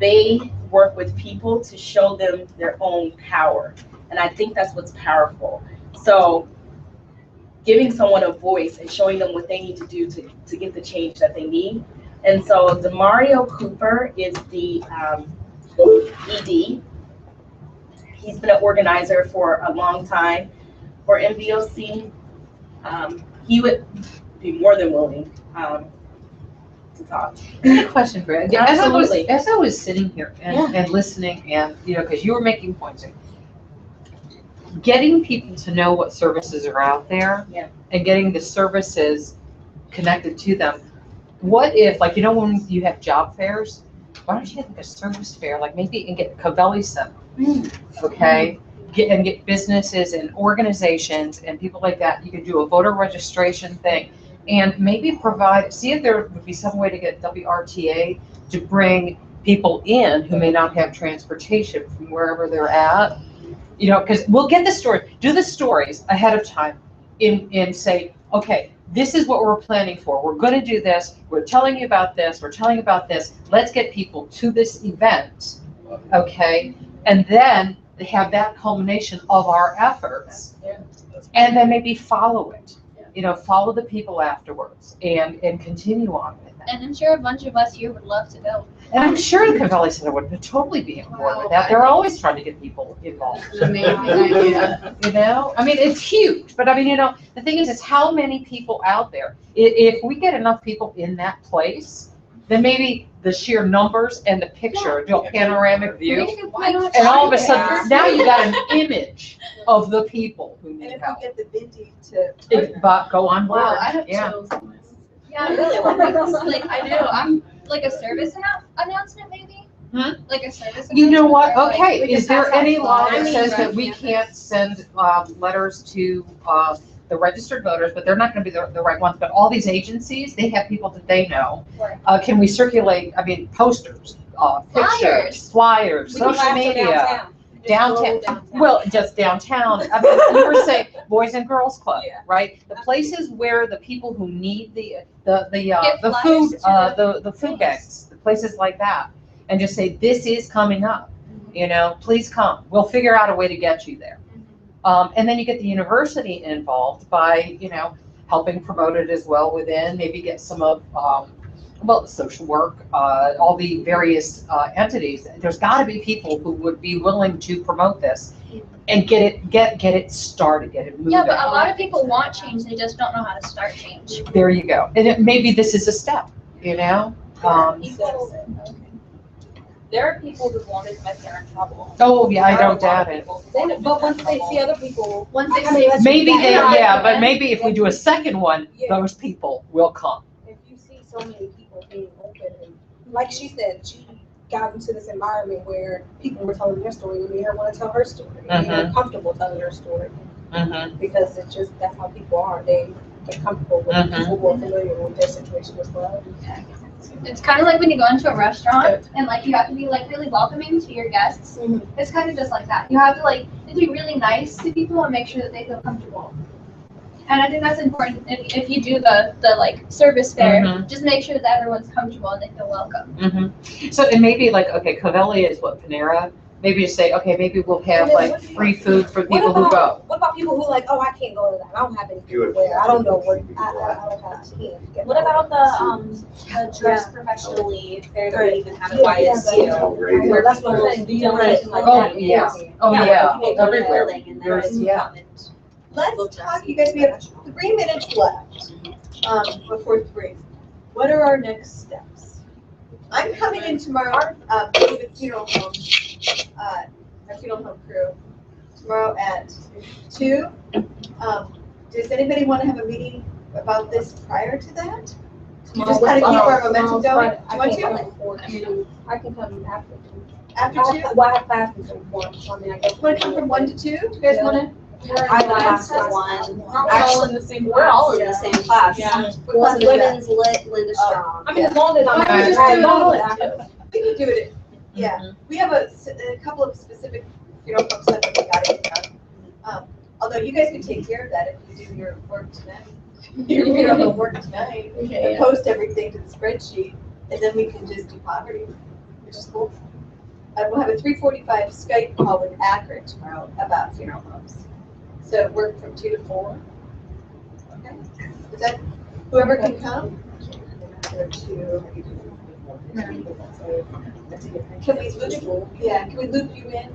they work with people to show them their own power. And I think that's what's powerful. So giving someone a voice and showing them what they need to do to get the change that they need. And so Demario Cooper is the ED. He's been an organizer for a long time for MVOC. He would be more than willing to talk. I have a question for you. Absolutely. As I was sitting here and listening, and you know, because you were making points, getting people to know what services are out there, and getting the services connected to them. What if, like, you know, when you have job fairs, why don't you get like a service fair, like maybe and get Covelli Center, okay? Get businesses and organizations and people like that. You could do a voter registration thing, and maybe see if there would be some way to get WRTA to bring people in who may not have transportation from wherever they're at. You know, because we'll get the story, do the stories ahead of time and say, okay, this is what we're planning for. We're going to do this. We're telling you about this. We're telling you about this. Let's get people to this event, okay? And then they have that culmination of our efforts, and then maybe follow it. You know, follow the people afterwards and continue on with it. And I'm sure a bunch of us here would love to go. And I'm sure the Covelli Center would totally be on board with that. They're always trying to get people involved. Amazing idea. You know, I mean, it's huge, but I mean, you know, the thing is how many people out there. If we get enough people in that place, then maybe the sheer numbers and the picture, do a panoramic view, and all of a sudden, now you got an image of the people who need help. Get the Bindi to But go on board. Wow, I have chills. Yeah, really. Like I do. I'm like a service announcement, maybe. Like a service. You know what? Like, Okay, we is just there pass out any law that flyers says around that we campus. can't send letters to the registered voters, but they're not going to be the right ones, but all these agencies, they have people that they know. Can we circulate, I mean, posters, pictures, flyers, We can social blast it media? downtown. Downtown, well, just downtown. I mean, you were saying Boys and Girls Club, right? The places where the people who need the food, the food banks, the places like that, and just say, this is coming up, you know, please come. We'll figure out a way to get you there. And then you get the university involved by, you know, helping promote it as well within, maybe get some of, well, social work, all the various entities. There's got to be people who would be willing to promote this and get it started, get it moving. Yeah, but a lot of people want change. They just don't know how to start change. There you go. And maybe this is a step, you know? There are people who won't admit they're in trouble. Oh, yeah, I don't doubt it. But once they see other people, once they see Maybe but maybe if we do a second one, those people will come. if you see so many people being open, and like she said, she got into this environment where people were telling their story and made her want to tell her story. And they were comfortable telling her story because it's just that's how people are. They get comfortable with people who are familiar with their situation as well. It's kind of like when you go into a restaurant and like you have to be like really welcoming to your guests. It's kind of just like that. You have to like be really nice to people and make sure that they feel comfortable. And I think that's important. If you do the like service fair, just make sure that everyone's comfortable and they feel welcome. So and maybe like, okay, Covelli is what, Panera? Maybe just say, okay, maybe we'll have like free food for people who go. What about people who like, oh, I can't go to that. I don't have anything to wear. I don't know what I don't have. What about the dress professionally? If they even have a YSU. Where that's what I'm saying. Do you like Oh, yeah. Oh, yeah. Everywhere. Let's talk, you guys, we have 3 minutes left before 3. What are our next steps? I'm coming in tomorrow, with the funeral home, our funeral home crew, tomorrow at 2. Does anybody want to have a meeting about this prior to that? To just kind of keep our momentum going? Do you want to? I can come after. After 2? Well, I have classes from 1, so I mean, I guess. Want to come from 1 to 2? Do you guys want to? I have class at 1. We're all in the same class. We're all in the same class. Yeah. Well, women's lit, Linda Strong. I mean, as long as I'm. We can do it, yeah. We have a couple of specific funeral home stuff that we got to. Although you guys can take care of that if you do your work tonight. Your funeral home work tonight. Okay. And post everything to the spreadsheet, and then we can just do poverty, which is cool. We'll have a 3:45 Skype call with Akron tomorrow about funeral homes. So work from 2 to 4. Okay. Is that whoever can come? Can we loop? Yeah. Can we loop you in?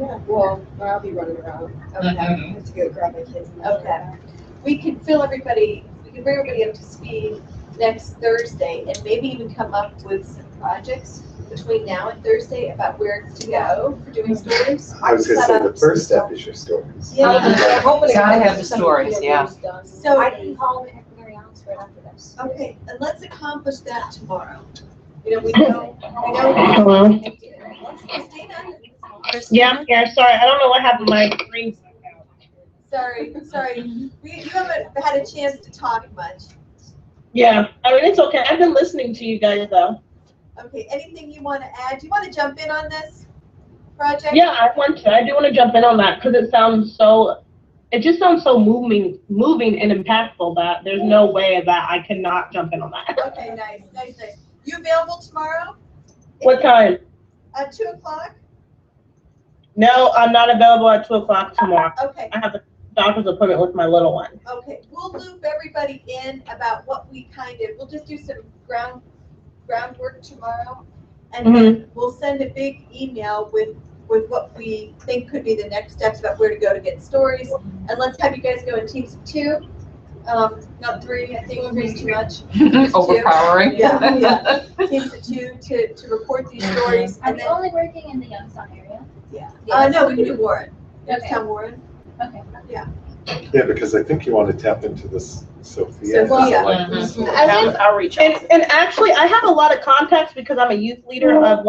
Yeah, well, I'll be running around. Okay. I have to go grab my kids. Okay. We can fill everybody. We can bring everybody up to speed next Thursday, and maybe even come up with some projects between now and Thursday about where to go for doing stories. I was gonna say, the first step is your stories. Yeah. I'm hoping to have the stories, yeah. So I can call Mary Alice right after this. okay, and let's accomplish that tomorrow. You know, we know. Hello? Yeah, I'm here. Sorry, I don't know what happened. My screen. Sorry. You haven't had a chance to talk much. Yeah, I mean, it's okay. I've been listening to you guys, though. Okay, anything you want to add? Do you want to jump in on this project? Yeah, I do want to jump in on that because it just sounds so moving and impactful that there's no way that I cannot jump in on that. Okay, nice. You available tomorrow? What time? At 2 o'clock? No, I'm not available at 2 o'clock tomorrow. Okay. I have a doctor's appointment with my little one. Okay, we'll loop everybody in about what we'll just do some groundwork tomorrow. And then we'll send a big email with what we think could be the next steps about where to go to get stories. And let's have you guys go in teams of 2, not 3, I think 3 is too much. Overpowering. Yeah. Teams of 2 to report these stories. Are we only working in the Youngstown area? Yeah. No, we can do Warren. Youngstown Warren. Okay. Yeah. Yeah, because I think you want to tap into this Sophia. I'll reach out. And actually, I have a lot of contacts because I'm a youth leader of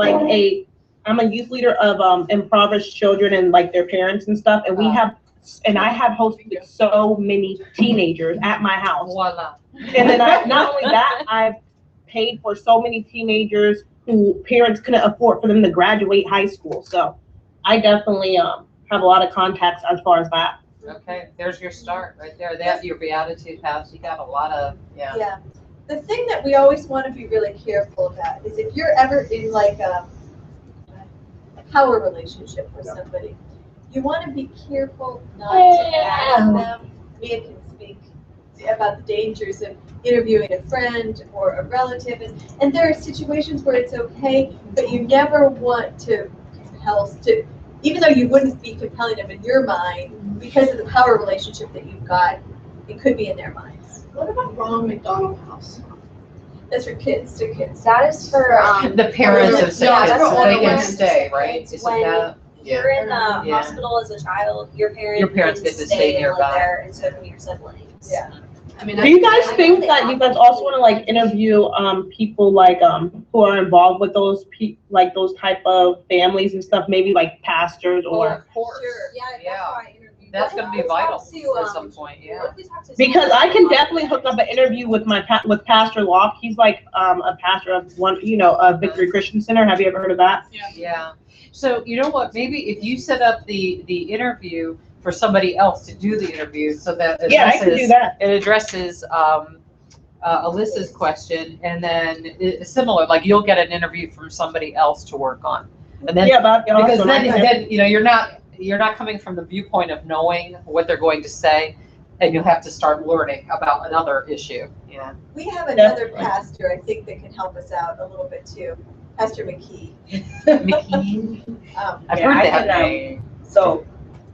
impoverished children and like their parents and stuff. And I have hosted so many teenagers at my house. Voila. And then not only that, I've paid for so many teenagers who parents couldn't afford for them to graduate high school. So I definitely have a lot of contacts as far as that. Okay, there's your start right there. That's your Beatitude House. You got a lot of, Yeah. The thing that we always want to be really careful about is if you're ever in like a power relationship with somebody, you want to be careful not to ask them. Mia can speak about the dangers of interviewing a friend or a relative, and there are situations where it's okay, but you never want to compel even though you wouldn't be compelling them in your mind, because of the power relationship that you've got, it could be in their minds. What about Ronald McDonald House? That's for kids to kids. That is for the parents of the kids, so they can stay, right? Isn't When that? you're in the hospital as a child, your parents get to stay and live nearby. there, and so do your siblings. Yeah. Do you guys think that you guys also want to like interview people like who are involved with those those type of families and stuff, maybe like pastors or? Of course. Sure. Yeah. That's going to be vital at some point. Yeah. Because I can definitely hook up an interview with with Pastor Locke. He's like a pastor of Victory Christian Center. Have you ever heard of that? Yeah. So you know what? Maybe if you set up the interview for somebody else to do the interview, so that I can do that. It addresses Alyssa's question, and then it's similar. Like you'll get an interview from somebody else to work on, and then because then you're not coming from the viewpoint of knowing what they're going to say, and you'll have to start learning about another issue. Yeah. We have another pastor, I think, that can help us out a little bit too. Pastor McKee. McKee. I've heard that name. So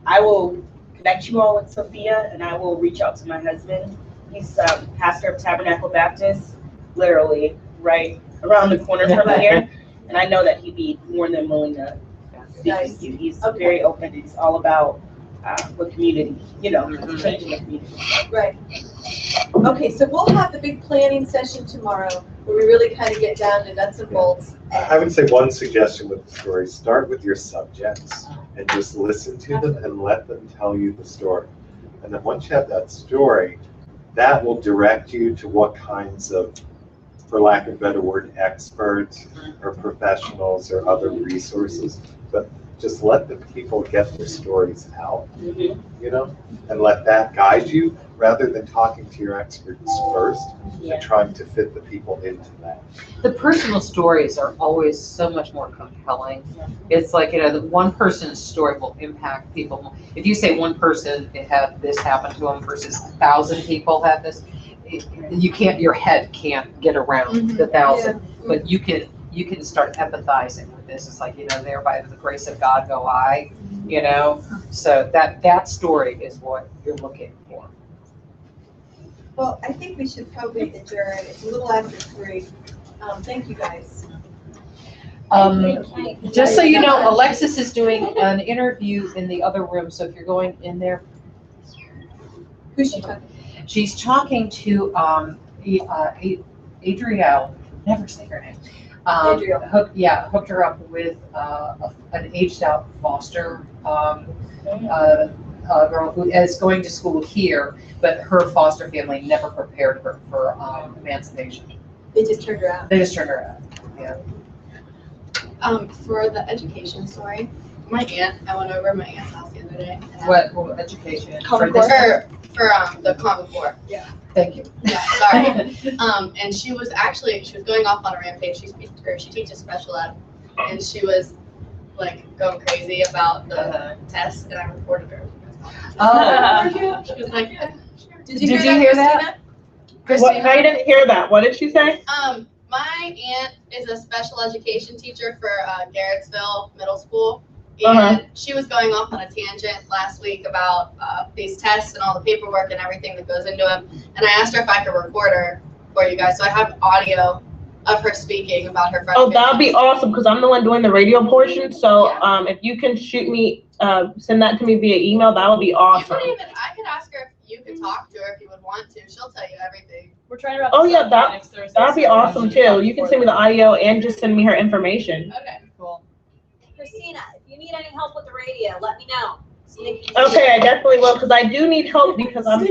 I will connect you all with Sophia, and I will reach out to my husband. He's pastor of Tabernacle Baptist, literally right around the corner from here. And I know that he'd be more than willing to speak with you. He's very open. He's all about the community, changing the community. Right. Okay, so we'll have the big planning session tomorrow where we really kind of get down to nuts and bolts. I would say one suggestion with the story, start with your subjects and just listen to them and let them tell you the story. And then once you have that story, that will direct you to what kinds of, for lack of a better word, experts or professionals or other resources. But just let the people get their stories out, and let that guide you rather than talking to your experts first and trying to fit the people into that. The personal stories are always so much more compelling. It's like, the one person's story will impact people. If you say one person had this happen to them versus 1,000 people had this, your head can't get around the 1,000, but you can start empathizing with this. It's like, there by the grace of God go I, so that story is what you're looking for. Well, I think we should probably adjourn. It's a little after 3. Thank you, guys. Just so you know, Alexis is doing an interview in the other room, so if you're going in there. Who's she talking to? She's talking to Adrielle, never say her name. Hooked her up with an aged out foster girl who is going to school here, but her foster family never prepared her for emancipation. They just turned her out. They just turned her out. Yeah. For the education story, my aunt, I went over to my aunt's house the other day. What education? For the Common Core. Yeah. Thank you. Yeah, sorry. And she was going off on a rampage. She teaches special ed, and she was like going crazy about the test, and I reported her. Oh. She was like, Did you hear that? What, I didn't hear that. What did she say? My aunt is a special education teacher for Garrettsville Middle School. And she was going off on a tangent last week about these tests and all the paperwork and everything that goes into them. And I asked her if I could record her for you guys. So I have audio of her speaking about her frustration. Oh, that'd be awesome, because I'm the one doing the radio portion. So if you can shoot me, send that to me via email, that would be awesome. I could ask her if you could talk to her if you would want to. She'll tell you everything. We're trying to wrap Oh this yeah, up next Thursday. that'd be awesome too. You can send me the audio and just send me her information. Okay, cool. Christina, if you need any help with the radio, let me know. Okay, I definitely will, because I do need help, because I'm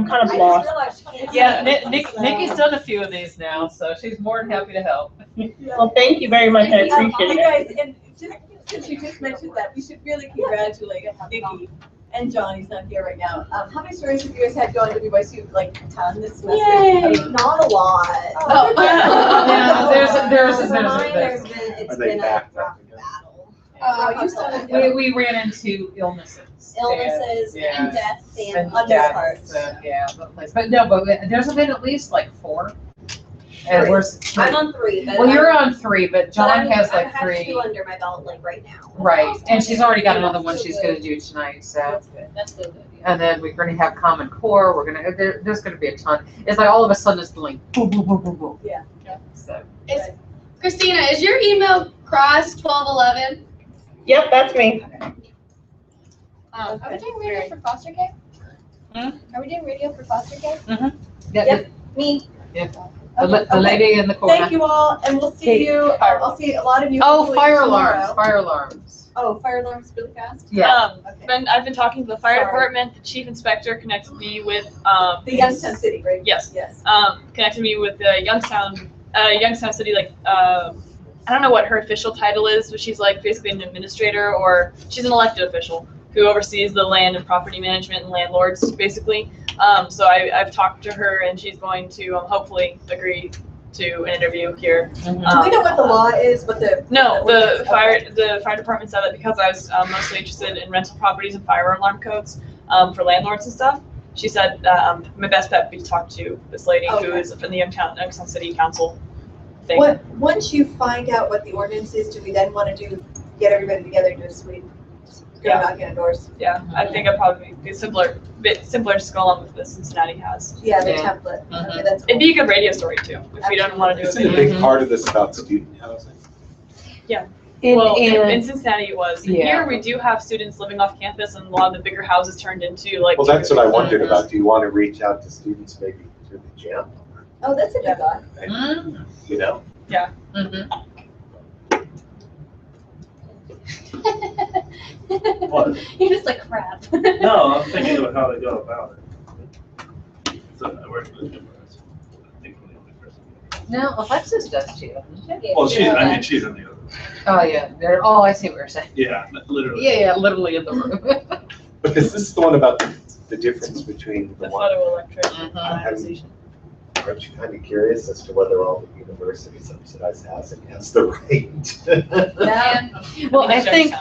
kind of lost. Yeah, Nikki's done a few of these now, so she's more than happy to help. Well, thank you very much. I appreciate You it. guys, and since you just mentioned that, we should really congratulate Nikki and John. He's not here right now. How many stories have you guys had going WYSU? Like a ton this semester? Yay. I mean, not a lot. Yeah, there's it's been a rough battle. We ran into illnesses. And deaths and deaths, but there's been at least like 4. And I'm on 3. But well, you're on 3, but John has I like have 3. 2 under my belt, like right now. Right, and she's already got another one she's going to do tonight. So That's good. That's good. And then we're going to have Common Core. There's going to be a ton. It's like all of a sudden it's doing boom, boom, boom, boom, boom. Yeah. So. Christina, is your email cross1211? Yep, that's me. Are we doing radio for foster care? Are we doing radio for foster care? Mm-hmm. Yep, me. Yeah. The lady in the corner. Thank you all, and we'll see you. I'll see a lot of you. Oh, hopefully fire tomorrow. alarms! Fire alarms. Oh, fire alarms really fast? Yeah. I've been talking to the fire Sorry. department. The chief inspector connected me with The Youngstown City, right? Yes. Yes. Connected me with the Youngstown City, I don't know what her official title is, but she's like basically an administrator, or she's an elected official who oversees the land and property management and landlords, basically. So I've talked to her, and she's going to hopefully agree to an interview here. Do we know what the law is? What the The fire department said that because I was mostly interested in rental properties and fire alarm codes for landlords and stuff. She said my best bet would be to talk to this lady who is in the Youngstown City Council thing. Once you find out what the ordinance is, do we then want to get everybody together and do a sweep? Yeah. knocking on doors. Yeah, I think it'd probably be bit simpler to go along with what Cincinnati has. Yeah, the Yeah. template. Mhm. Okay, that's It'd be a good radio story too, if you don't want to do a Isn't a video. big part of this about student housing? Well, in And, Cincinnati it was. Yeah. Here we do have students living off campus and a lot of the bigger houses turned into like. Well, that's what I wondered about. Do you want to reach out to students maybe through the gym? Oh, that's a good thought. Mm, You know? mhm. What? You're just like crap. No, I'm thinking of how they go about it. So I work with them. I think we're the only person. No, Alexis does too. doesn't she? Well, she's in the other. Oh, yeah, oh, I see what you're saying. Yeah, literally. Yeah, literally in the room. Because this is the one about the difference between The the one. photoelectric Mhm. ionization. Aren't you kind of curious as to whether all the university subsidized housing has the right? Well, I think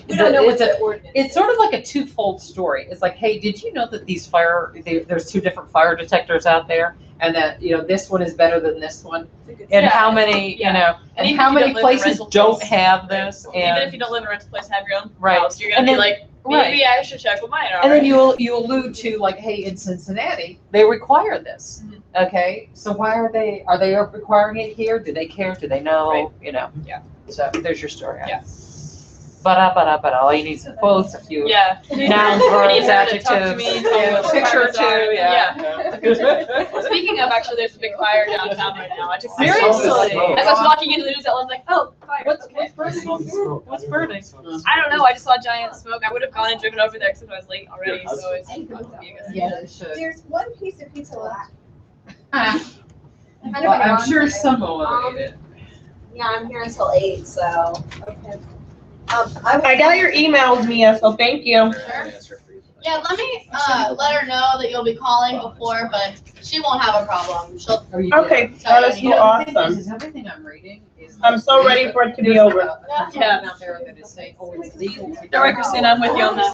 We don't know that what it's the ordinance. it's sort of like a twofold story. It's like, hey, did you know that there's two different fire detectors out there? And that, this one is better than this one? And Yeah. how many, Yeah. and even how if you many don't live in a places rental don't place- have this? Even if And, you don't live in a rental place, have your own Right. house, you're gonna And be then- like, right. maybe I should check what mine are. And then you allude to like, hey, in Cincinnati, they require this. Mhm. Okay, so why are they requiring it here? Do they care? Do they know? Yeah. So there's your story. Yeah. But all you need is some quotes, a few Yeah. nouns, You verbs, need her to talk to adjectives, me, tell me yeah, what the picture requirements are. too, yeah. Speaking of, actually, there's a big fire downtown right now. I just I saw this seriously, smoke. as I was walking into the news outlet, I was like, oh, fire. What's okay. burning? What's burning? I don't know. I just saw giant smoke. I would have gone and driven over there except I was late already, so it's. Yeah, it should. There's one piece of pizza left. Well, I'm sure someone will eat it. Yeah, I'm here until 8, so. Okay. I got your emails, Mia, so thank you. Yeah, let me, let her know that you'll be calling before, but she won't have a problem. She'll. Are you Okay, kidding? that is You know, the thing awesome. is everything I'm reading is. I'm so ready for it to be over. There's something out there that is saying, oh, it's legal. All right, Christina, I'm with you on that.